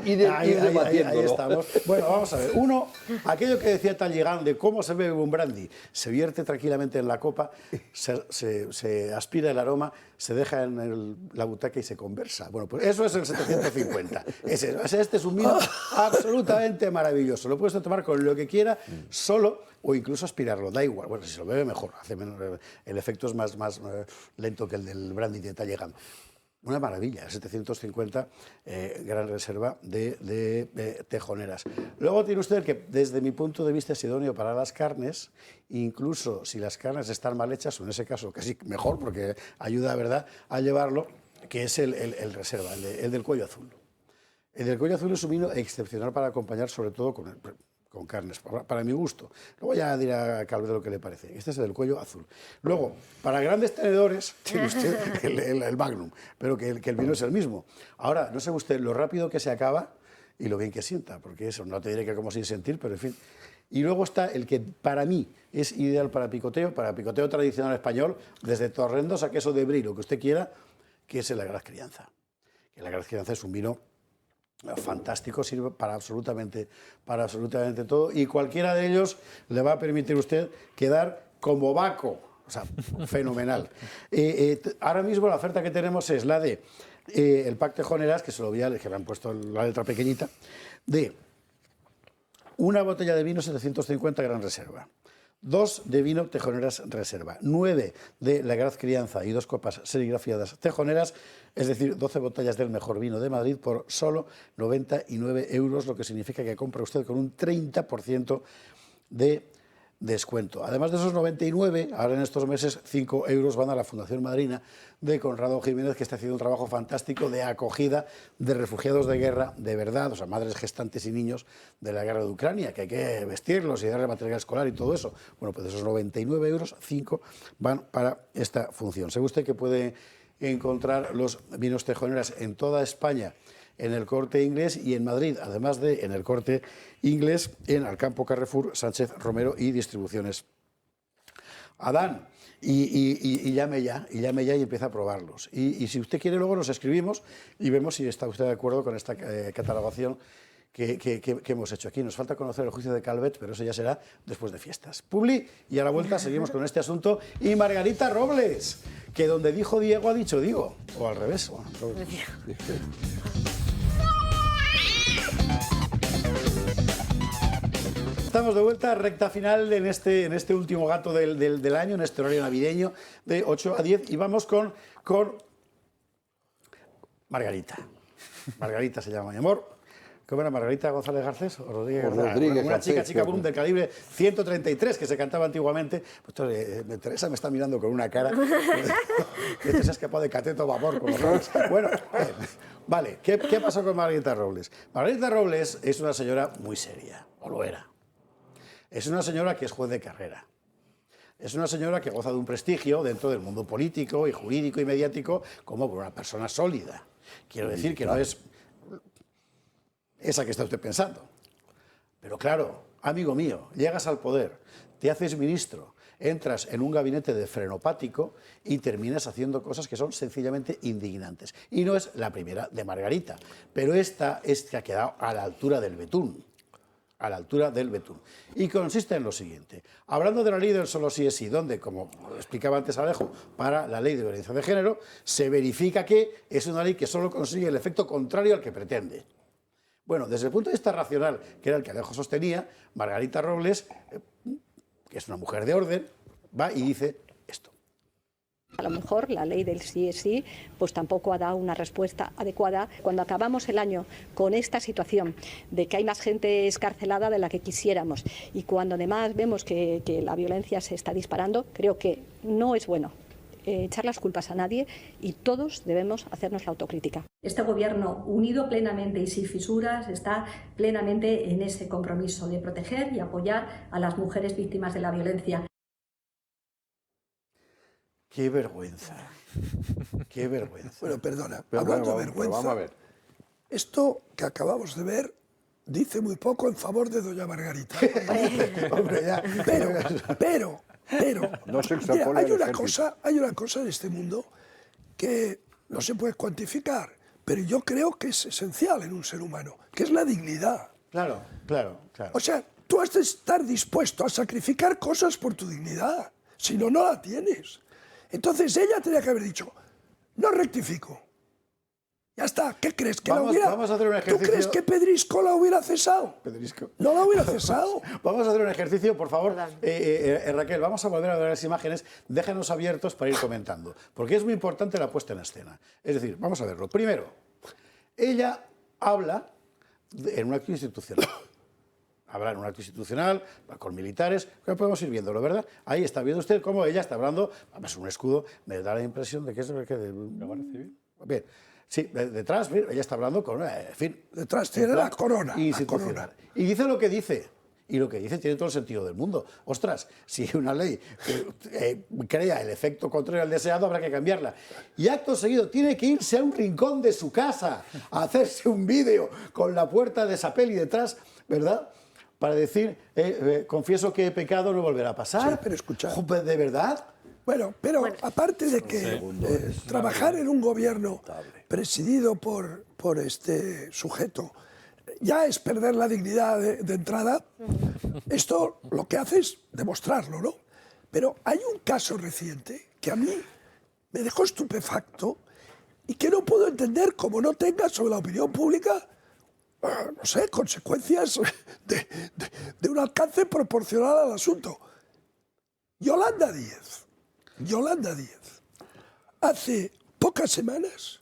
y ir debatiéndolo. Ahí estamos. Bueno, vamos a ver. Uno, aquello que decía Talleyrand de cómo se bebe un brandy, se vierte tranquilamente en la copa, se aspira el aroma, se deja en la butaca y se conversa. Bueno, pues eso es el 750. Este es un vino absolutamente maravilloso. Lo puedes tomar con lo que quiera, solo o incluso aspirarlo, da igual. Bueno, si se lo bebe mejor, hace menos, el efecto es más lento que el del brandy de Talleyrand. Una maravilla, 750 gran reserva de Tejoneras. Luego tiene usted que, desde mi punto de vista, es idóneo para las carnes, incluso si las carnes están mal hechas, o en ese caso casi mejor, porque ayuda, ¿verdad?, a llevarlo, que es el reserva, el del cuello azul. El del cuello azul es un vino excepcional para acompañar, sobre todo con carnes, para mi gusto. Luego ya dirá Calvet lo que le parece. Este es el del cuello azul. Luego, para grandes tenedores, tiene usted el Magnum, pero que el vino es el mismo. Ahora, no sabe usted lo rápido que se acaba y lo bien que sienta, porque eso, no te diré que como sin sentir, pero en fin. Y luego está el que para mí es ideal para picoteo tradicional español, desde torrendos a queso de brie, lo que usted quiera, que es el Agraz Crianza. El Agraz Crianza es un vino fantástico, sirve para absolutamente todo, y cualquiera de ellos le va a permitir a usted quedar como Baco, o sea, fenomenal. Ahora mismo la oferta que tenemos es la de el pack Tejoneras, que se lo vi a que le han puesto la letra pequeñita, de una botella de vino 750 gran reserva, 2 de vino Tejoneras reserva, 9 de la Agraz Crianza y 2 copas serigrafiadas Tejoneras, es decir, 12 botellas del mejor vino de Madrid por solo 99 euros, lo que significa que compra usted con un 30% de descuento. Además de esos 99, ahora en estos meses 5 euros van a la Fundación Madrina de Conrado Jiménez, que está haciendo un trabajo fantástico de acogida de refugiados de guerra de verdad, o sea, madres gestantes y niños de la guerra de Ucrania, que hay que vestirlos y darle material escolar y todo eso. Bueno, pues de esos 99 euros, 5 van para esta función. ¿Sabe usted que puede encontrar los vinos Tejoneras en toda España, en el Corte Inglés y en Madrid, además de en el Corte Inglés, en Alcampo Carrefour, Sánchez Romero y Distribuciones Adán? Y llame ya y empieza a probarlos. Y si usted quiere, luego nos escribimos y vemos si está usted de acuerdo con esta catalogación que hemos hecho aquí. Nos falta conocer el juicio de Calvet, pero eso ya será después de fiestas. Publi, y a la vuelta seguimos con este asunto. Y Margarita Robles, que donde dijo Diego ha dicho Diego, o al revés. Bueno, estamos de vuelta, recta final en este último gato del año, en este horario navideño de 8 a 10, y vamos con Margarita. Margarita se llama mi amor. ¿Cómo era? ¿Margarita González Garcés? ¿O Rodríguez Garcés? Una chica boom del calibre 133 que se cantaba antiguamente. Pues Teresa me está mirando con una cara. Este se ha escapado de cateto vapor. Bueno, vale, ¿qué pasó con Margarita Robles? Margarita Robles es una señora muy seria, o lo era. Es una señora que es juez de carrera. Es una señora que goza de un prestigio dentro del mundo político y jurídico y mediático como una persona sólida. Quiero decir que no es esa que está usted pensando. Pero claro, amigo mío, llegas al poder, te haces ministro, entras en un gabinete de frenopático y terminas haciendo cosas que son sencillamente indignantes. Y no es la primera de Margarita, pero esta ha quedado a la altura del betún. A la altura del betún. Y consiste en lo siguiente. Hablando de la ley del solo sí es sí, donde, como explicaba antes Alejo, para la ley de violencia de género, se verifica que es una ley que solo consigue el efecto contrario al que pretende. Bueno, desde el punto de vista racional, que era el que Alejo sostenía, Margarita Robles, que es una mujer de orden, va y dice esto. A lo mejor la ley del sí es sí, pues tampoco ha dado una respuesta adecuada. Cuando acabamos el año con esta situación de que hay más gente excarcelada de la que quisiéramos y cuando además vemos que la violencia se está disparando, creo que no es bueno echar las culpas a nadie y todos debemos hacernos la autocrítica. Este gobierno, unido plenamente y sin fisuras, está plenamente en ese compromiso de proteger y apoyar a las mujeres víctimas de la violencia. ¡Qué vergüenza! ¡Qué vergüenza! Bueno, perdona, hablando de vergüenza, vamos a ver. Esto que acabamos de ver dice muy poco en favor de doña Margarita. Hombre, ya. Pero, no se mira, extrapola hay el una cosa en este mundo que no se puede cuantificar, pero yo creo que es esencial en un ser humano, que es la dignidad. Claro. O sea, tú has de estar dispuesto a sacrificar cosas por tu dignidad, si no, no la tienes. Entonces ella tenía que haber dicho, no rectifico. Ya está, ¿qué crees? Vamos a hacer un ejercicio. ¿Tú crees que Pedrisco la hubiera cesado? Pedrisco. No la hubiera cesado. Vamos a hacer un ejercicio, por favor. Raquel, vamos a volver a ver las imágenes. Déjanos abiertos para ir comentando, porque es muy importante la puesta en escena. Es decir, vamos a verlo. Primero, ella habla en un acto institucional. Habla en un acto institucional, con militares, que podemos ir viéndolo, ¿verdad? Ahí está viendo usted cómo ella está hablando, además un escudo, me da la impresión de que es el que... ¿La Guardia Civil? Bien, sí, detrás, ella está hablando con, en fin... Detrás tiene la corona. Institucional. Y dice lo que dice. Y lo que dice tiene todo el sentido del mundo. Ostras, si una ley crea el efecto contrario al deseado, habrá que cambiarla. Y acto seguido tiene que irse a un rincón de su casa a hacerse un vídeo con la puerta de esa peli detrás, ¿verdad? Para decir, confieso que he pecado, no volverá a pasar. Sí, pero escuchad. ¿De verdad? Bueno, pero aparte de que trabajar en un gobierno presidido por este sujeto ya es perder la dignidad de entrada, esto lo que hace es demostrarlo, ¿no? Pero hay un caso reciente que a mí me dejó estupefacto y que no puedo entender cómo no tenga sobre la opinión pública, no sé, consecuencias de un alcance proporcional al asunto. Yolanda Díaz, hace pocas semanas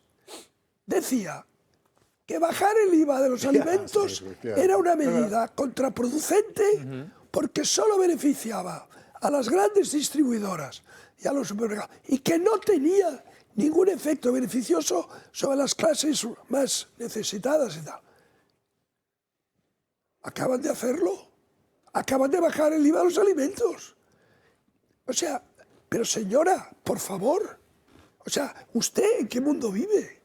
decía que bajar el IVA de los alimentos era una medida contraproducente porque solo beneficiaba a las grandes distribuidoras y a los supermercados y que no tenía ningún efecto beneficioso sobre las clases más necesitadas y tal. Acaban de hacerlo, acaban de bajar el IVA de los alimentos. O sea, pero señora, por favor, o sea, ¿usted en qué mundo vive?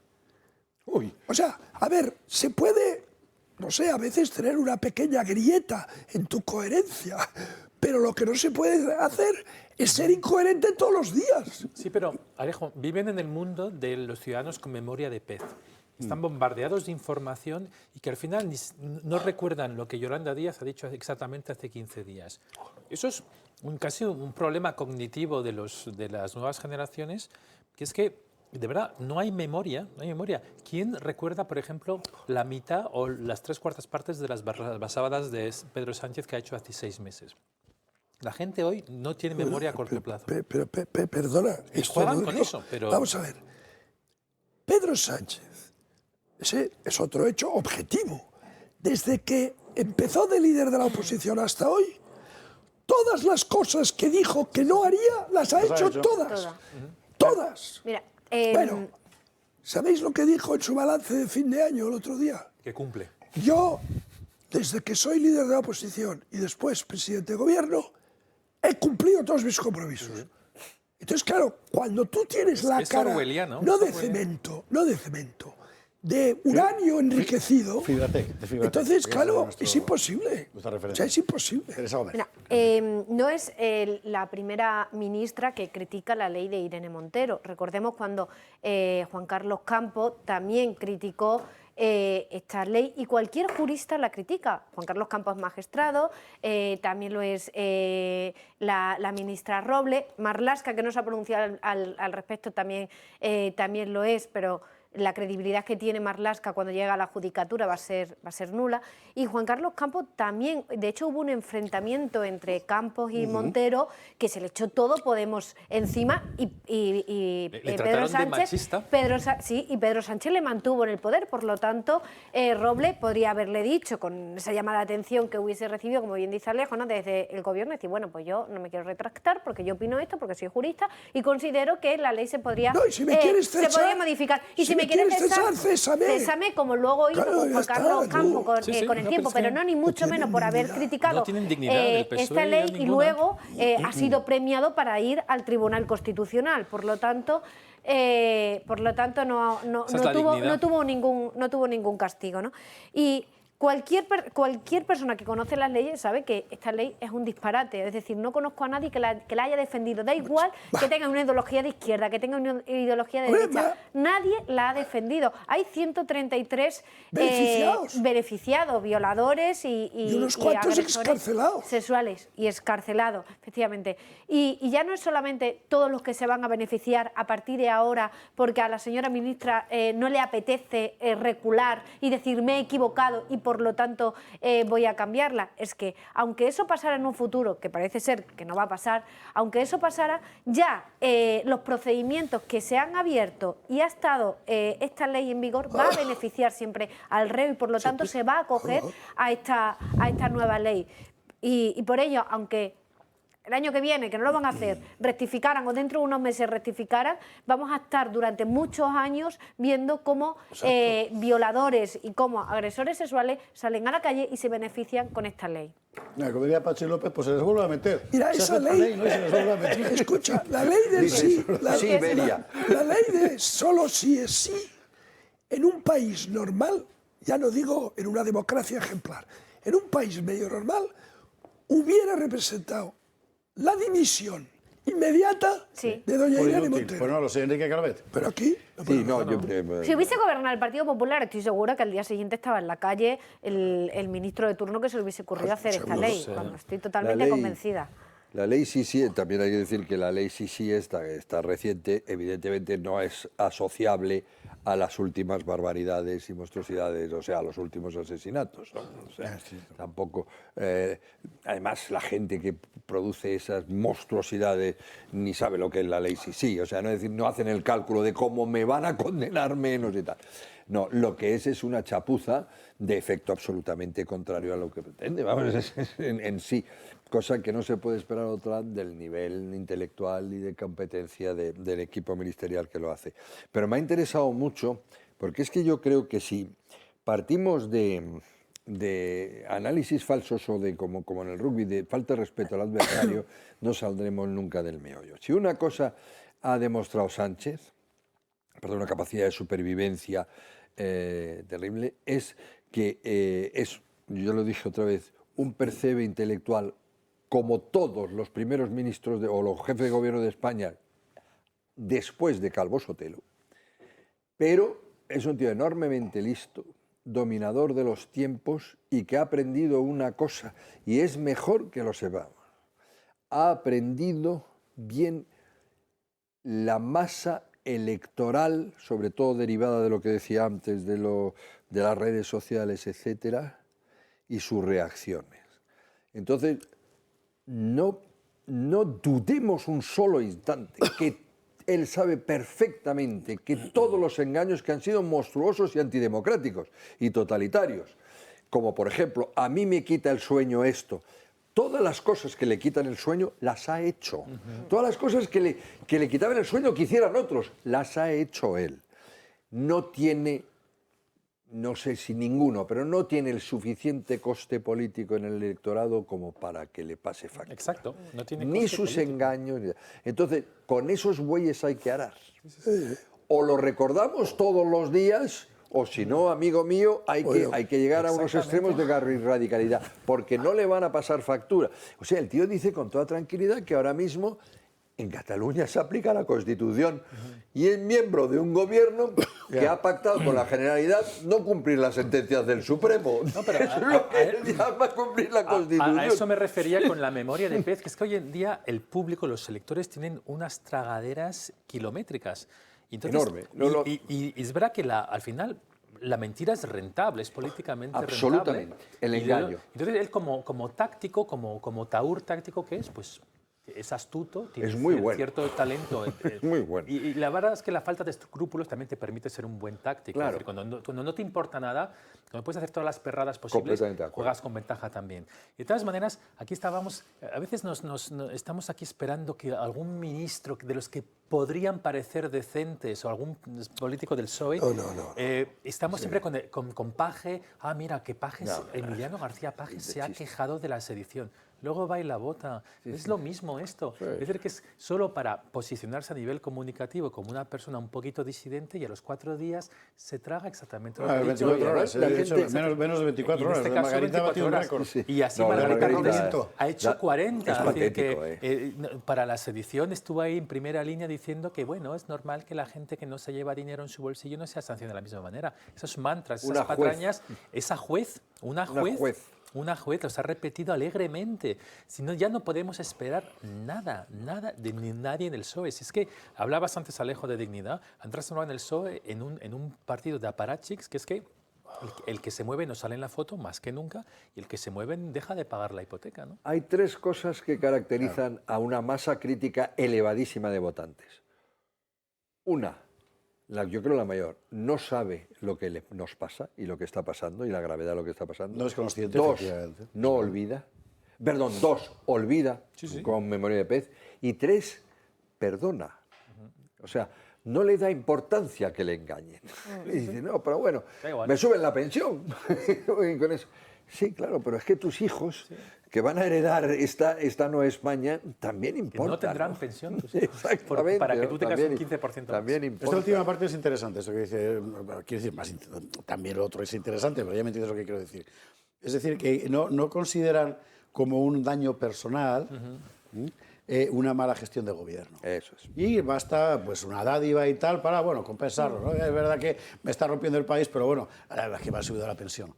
O sea, a ver, se puede, no sé, a veces tener una pequeña grieta en tu coherencia, pero lo que no se puede hacer es ser incoherente todos los días. Sí, pero, Alejo, viven en el mundo de los ciudadanos con memoria de pez. Están bombardeados de información y que al final no recuerdan lo que Yolanda Díaz ha dicho exactamente hace 15 días. Eso es casi un problema cognitivo de las nuevas generaciones, que es que, de verdad, no hay memoria. ¿Quién recuerda, por ejemplo, la mitad o las 3/4 partes de las basadas de Pedro Sánchez que ha hecho hace 6 meses? La gente hoy no tiene memoria a corto plazo. Pero perdona. Y juegan con eso, pero... Vamos a ver. Pedro Sánchez, ese es otro hecho objetivo. Desde que empezó de líder de la oposición hasta hoy, todas las cosas que dijo que no haría, las ha hecho todas. Todas. Mira, bueno, ¿sabéis lo que dijo en su balance de fin de año el otro día? Que cumple. Yo desde que soy líder de la oposición y después presidente de gobierno, he cumplido todos mis compromisos. Entonces, claro, cuando tú tienes la cara no de cemento, de uranio enriquecido, entonces, claro, es imposible. O sea, es imposible. Mira, no es la primera ministra que critica la ley de Irene Montero. Recordemos cuando Juan Carlos Campos también criticó esta ley y cualquier jurista la critica. Juan Carlos Campos es magistrado, también lo es la ministra Robles, Marlaska, que no se ha pronunciado al respecto, también lo es, pero la credibilidad que tiene Marlaska cuando llega a la judicatura va a ser nula. Y Juan Carlos Campos también, de hecho hubo un enfrentamiento entre Campos y Montero que se le echó todo Podemos encima y Pedro Sánchez, y Pedro Sánchez le mantuvo en el poder. Por lo tanto, Robles podría haberle dicho, con esa llamada de atención que hubiese recibido, como bien dice Alejo, ¿no?, desde el gobierno, decir, bueno, pues yo no me quiero retractar porque yo opino esto, porque soy jurista y considero que la ley se podría, se podría modificar. Y si me quieres cesar, césame, como luego hizo con Juan Carlos Campos con el tiempo, pero no ni mucho menos por haber criticado esta ley y luego ha sido premiado para ir al Tribunal Constitucional. Por lo tanto, no tuvo ningún castigo, ¿no? Y cualquier persona que conoce las leyes sabe que esta ley es un disparate. Es decir, no conozco a nadie que la haya defendido. Da igual que tenga una ideología de izquierda, que tenga una ideología de derecha. Nadie la ha defendido. Hay 133 beneficiados, violadores y unos cuantos excarcelados. Sexuales y excarcelados, efectivamente. Y ya no es solamente todos los que se van a beneficiar a partir de ahora porque a la señora ministra no le apetece recular y decir me he equivocado y por lo tanto voy a cambiarla. Es que aunque eso pasara en un futuro, que parece ser que no va a pasar, aunque eso pasara, ya los procedimientos que se han abierto y ha estado esta ley en vigor va a beneficiar siempre al reo y por lo tanto se va a acoger a esta nueva ley. Y por ello, aunque el año que viene, que no lo van a hacer, rectificaran o dentro de unos meses rectificaran, vamos a estar durante muchos años viendo cómo violadores y cómo agresores sexuales salen a la calle y se benefician con esta ley. Como diría Pachi López, pues se les vuelve a meter. Mira, esa ley, ¿no? Se les vuelve a meter. Escucha, la ley del sí, la ley de solo sí es sí, en un país normal, ya no digo en una democracia ejemplar, en un país medio normal, hubiera representado la dimisión inmediata de doña Irene Montero. Pues no lo sé, Enrique Calvet. Pero aquí... Si hubiese gobernado el Partido Popular, estoy segura que al día siguiente estaba en la calle el ministro de turno que se le hubiese ocurrido hacer esta ley. Estoy totalmente convencida. La ley sí, también hay que decir que la ley sí está reciente, evidentemente no es asociable a las últimas barbaridades y monstruosidades, o sea, a los últimos asesinatos, ¿no? O sea, tampoco... además, la gente que produce esas monstruosidades ni sabe lo que es la ley sí, o sea, no hacen el cálculo de cómo me van a condenar menos y tal. No, lo que es una chapuza de efecto absolutamente contrario a lo que pretende, vamos, en sí, cosa que no se puede esperar otra del nivel intelectual y de competencia del equipo ministerial que lo hace. Pero me ha interesado mucho, porque es que yo creo que si partimos de análisis falsos o de, como en el rugby, de falta de respeto al adversario, no saldremos nunca del meollo. Si una cosa ha demostrado Sánchez, una capacidad de supervivencia terrible, es que yo lo dije otra vez, un percebe intelectual como todos los primeros ministros o los jefes de gobierno de España después de Calvo Sotelo, pero es un tío enormemente listo, dominador de los tiempos y que ha aprendido una cosa, y es mejor que lo sepamos. Ha aprendido bien la masa electoral, sobre todo derivada de lo que decía antes, de las redes sociales, etcétera, y sus reacciones. Entonces, no dudemos un solo instante que él sabe perfectamente que todos los engaños que han sido monstruosos y antidemocráticos y totalitarios, como por ejemplo, a mí me quita el sueño esto, todas las cosas que le quitan el sueño las ha hecho. Todas las cosas que le quitaban el sueño que hicieran otros, las ha hecho él. No tiene no sé si ninguno, pero no tiene el suficiente coste político en el electorado como para que le pase factura. Exacto. No tiene ni coste sus político. engaños. Entonces, con esos bueyes hay que arar. O lo recordamos todos los días, o si no, amigo mío, hay que llegar a unos extremos de radicalidad, porque no le van a pasar factura. O sea, el tío dice con toda tranquilidad que ahora mismo en Cataluña se aplica la Constitución y es miembro de un gobierno que ha pactado con la Generalidad no cumplir las sentencias del Supremo. No, pero eso es lo que él llama cumplir la Constitución. A eso me refería con la memoria de pez, que es que hoy en día el público, los electores, tienen unas tragaderas kilométricas. Y entonces, enorme. Y es verdad que al final la mentira es rentable, es políticamente absolutamente, rentable. el engaño. Entonces él como táctico, como taur táctico que es, pues es astuto, tiene cierto talento. Es muy bueno. Y la verdad es que la falta de escrúpulos también te permite ser un buen táctico. Claro. Es decir, cuando no te importa nada, cuando puedes hacer todas las perradas posibles, juegas con ventaja también. Y de todas maneras, aquí estábamos, a veces estamos aquí esperando que algún ministro de los que podrían parecer decentes o algún político del PSOE, estamos siempre con Paje. Ah, mira, que Paje, Emiliano García Paje se ha quejado de la sedición. Luego va y la vota. Es lo mismo esto. Es decir, que es solo para posicionarse a nivel comunicativo como una persona un poquito disidente y a los 4 días se traga exactamente lo que ha dicho. 24 horas. Menos de 24 horas. En este caso, Margarita batió un 24 récord. horas. Y así Margarita Robles ha hecho 40. Es patético, para la sedición estuvo ahí en primera línea diciendo que, bueno, es normal que la gente que no se lleva dinero en su bolsillo no sea sancionada de la misma manera. Esos mantras, esas patrañas, una juez los ha repetido alegremente. Si no, ya no podemos esperar nada de nadie en el PSOE. Si es que hablabas antes, Alejo, de dignidad, han transformado en el PSOE en un partido de aparachics, que es que el que se mueve no sale en la foto más que nunca y el que se mueve deja de pagar la hipoteca, ¿no? Hay 3 cosas que caracterizan a una masa crítica elevadísima de votantes. Una, yo creo la mayor, no sabe lo que nos pasa y lo que está pasando y la gravedad de lo que está pasando. No es consciente, 2, efectivamente. no olvida. Perdón, 2, olvida con memoria de pez. Y 3, perdona. O sea, no le da importancia que le engañen. Y dice, no, pero bueno, me suben la pensión. Con eso. Sí, claro, pero es que tus hijos que van a heredar esta Nueva España también importan. Que no tendrán pensión tus hijos. Exactamente. Para que tú tengas un 15% también importa. Esta última parte es interesante, eso que dice, quiero decir, también lo otro es interesante, pero ya me entiendes lo que quiero decir. Es decir, que no consideran como un daño personal una mala gestión de gobierno. Eso es. Y basta pues una dádiva y tal para, bueno, compensarlo, ¿no? Es verdad que me está rompiendo el país, pero bueno, la verdad es que me ha subido la pensión.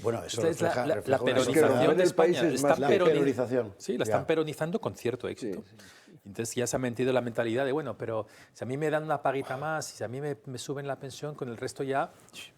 Bueno, eso refleja la peronización del país es más la peronización. Sí, la están peronizando con cierto éxito. Entonces ya se ha metido la mentalidad de, bueno, pero si a mí me dan una paguita más, si a mí me suben la pensión, con el resto ya,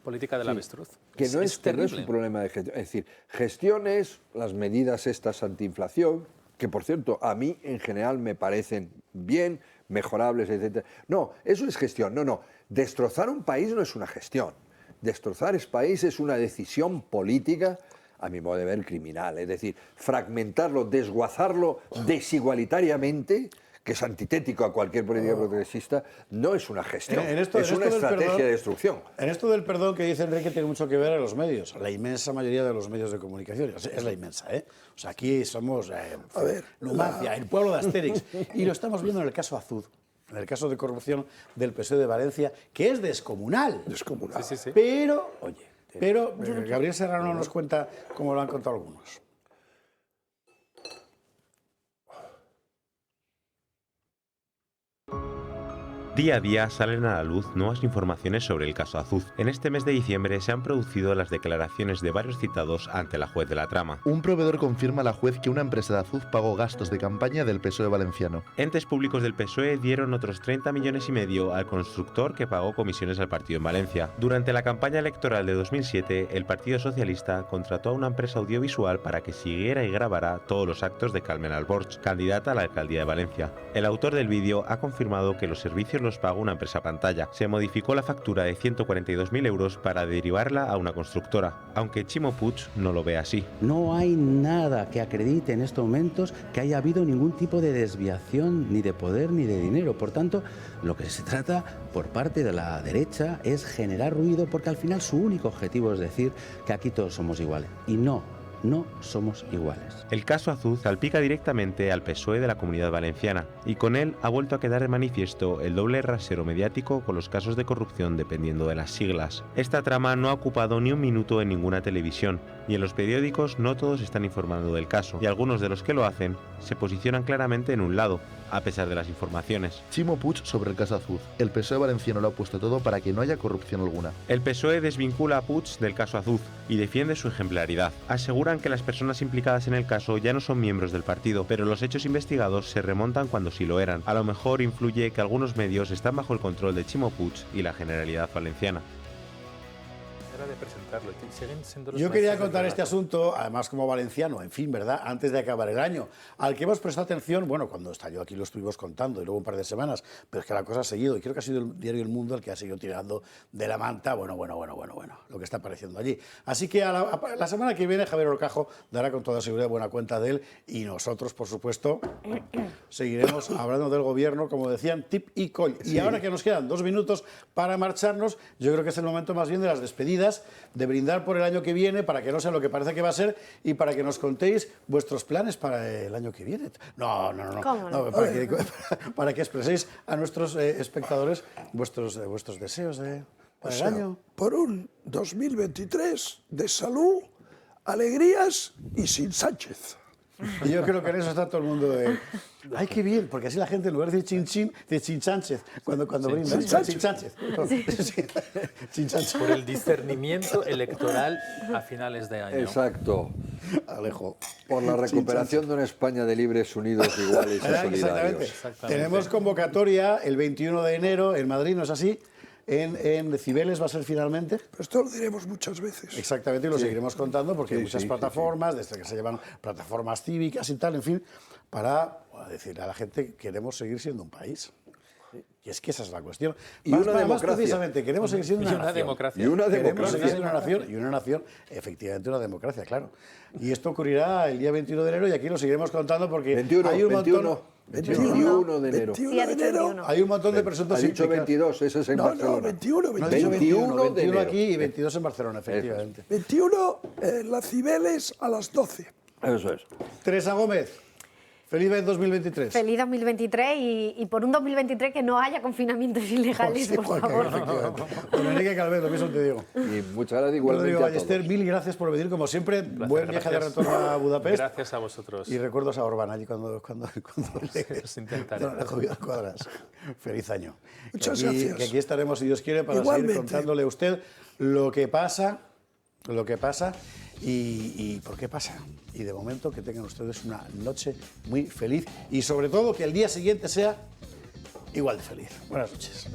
política del avestruz. Que no es un problema de gestión. Es decir, gestiones, las medidas estas antiinflación, que por cierto, a mí en general me parecen bien, mejorables, etc. No, eso es gestión. No. Destrozar un país no es una gestión. Destrozar ese país es una decisión política, a mi modo de ver, criminal. Es decir, fragmentarlo, desguazarlo desigualitariamente, que es antitético a cualquier política progresista, no es una gestión, es una estrategia de destrucción. En esto del perdón que dice Enrique tiene mucho que ver a los medios, la inmensa mayoría de los medios de comunicación, es la inmensa, ¿eh? O sea, aquí somos Numancia, el pueblo de Astérix, y lo estamos viendo en el caso Azud. En el caso de corrupción del PSOE de Valencia, que es descomunal. Descomunal. Sí. Pero Gabriel Serrano nos cuenta cómo lo han contado algunos. Día a día salen a la luz nuevas informaciones sobre el caso Azud. En este mes de diciembre se han producido las declaraciones de varios citados ante la juez de la trama. Un proveedor confirma a la juez que una empresa de Azud pagó gastos de campaña del PSOE valenciano. Entes públicos del PSOE dieron otros 30,5 millones al constructor que pagó comisiones al partido en Valencia. Durante la campaña electoral de 2007, el Partido Socialista contrató a una empresa audiovisual para que siguiera y grabara todos los actos de Carmen Alborch, candidata a la alcaldía de Valencia. El autor del vídeo ha confirmado que los servicios servicios los pagó una empresa pantalla. Se modificó la factura de 142.000 euros para derivarla a una constructora, aunque Ximo Puig no lo ve así. No hay nada que acredite en estos momentos que haya habido ningún tipo de desviación ni de poder ni de dinero. Por tanto, lo que se trata por parte de la derecha es generar ruido, porque al final su único objetivo es decir que aquí todos somos iguales. Y no somos iguales. El caso Azuz salpica directamente al PSOE de la Comunidad Valenciana y con él ha vuelto a quedar de manifiesto el doble rasero mediático con los casos de corrupción dependiendo de las siglas. Esta trama no ha ocupado ni un minuto en ninguna televisión y en los periódicos no todos están informando del caso y algunos de los que lo hacen se posicionan claramente en un lado, a pesar de las informaciones. Ximo Puig sobre el caso Azuz. El PSOE valenciano lo ha puesto todo para que no haya corrupción alguna. El PSOE desvincula a Puig del caso Azuz y defiende su ejemplaridad. Aseguran que las personas implicadas en el caso ya no son miembros del partido, pero los hechos investigados se remontan cuando sí lo eran. A lo mejor influye que algunos medios están bajo el control de Ximo Puig y la Generalidad Valenciana. De presentarlo. Yo quería contar este asunto, además como valenciano, en fin, ¿verdad?, antes de acabar el año, al que hemos prestado atención, bueno, cuando estalló aquí lo estuvimos contando y luego un par de semanas, pero es que la cosa ha seguido y creo que ha sido el diario El Mundo el que ha seguido tirando de la manta, bueno, lo que está apareciendo allí. Así que la semana que viene Javier Horcajo dará con toda seguridad buena cuenta de él y nosotros, por supuesto, seguiremos hablando del gobierno, como decían, tip y coll. Sí. Y ahora que nos quedan 2 minutos para marcharnos, yo creo que es el momento más bien de las despedidas, de brindar por el año que viene, para que no sea lo que parece que va a ser y para que nos contéis vuestros planes para el año que viene. No, para que expreséis a nuestros espectadores vuestros deseos para el año. Por un 2023 de salud, alegrías y sin Sánchez. Y yo creo que en eso está todo el mundo de... ¡Ay, qué bien! Porque así la gente, en lugar de decir chin-chin, dice chin-Sánchez, cuando brinda. Chin-Sánchez. Por el discernimiento electoral a finales de año. Exacto. Alejo. Por la recuperación de una España de libres, unidos, iguales y solidarios. Exactamente. Tenemos convocatoria el 21 de enero en Madrid, ¿no es así? En Cibeles va a ser finalmente. Pero esto lo diremos muchas veces. Exactamente, y lo seguiremos contando porque hay muchas plataformas, desde que se llaman plataformas cívicas y tal, en fin, para decirle a la gente que queremos seguir siendo un país. Y es que esa es la cuestión. Y una democracia. Precisamente, queremos seguir siendo una nación. Democracia. Y una Queremos democracia. seguir siendo una nación, y una nación, efectivamente, una democracia, claro. Y esto ocurrirá el día 21 de enero y aquí lo seguiremos contando porque hay un montón... 21 de enero. 21 de enero. Hay un montón de presuntos... Ha dicho 22, ese es en Barcelona. No, 21 No, 21 de enero. aquí y 22 en Barcelona, efectivamente. 21 en la Cibeles a las 12. Eso es. Teresa Gómez, feliz 2023. Feliz 2023 y por un 2023 que no haya confinamientos ilegales, Sí, por favor. Con Enrique Calvet, lo mismo te digo. Y muchas gracias igualmente Rodrigo a todos. Ballester, mil gracias por venir, como siempre. Buen viaje de retorno a Budapest. Gracias a vosotros. Y recuerdos a Orbán allí cuando Os intentaré. Cuadras. Feliz año. Muchas gracias. Que aquí estaremos, si Dios quiere, para seguir contándole a usted lo que pasa y por qué pasa. Y de momento que tengan ustedes una noche muy feliz y sobre todo que el día siguiente sea igual de feliz. Buenas noches.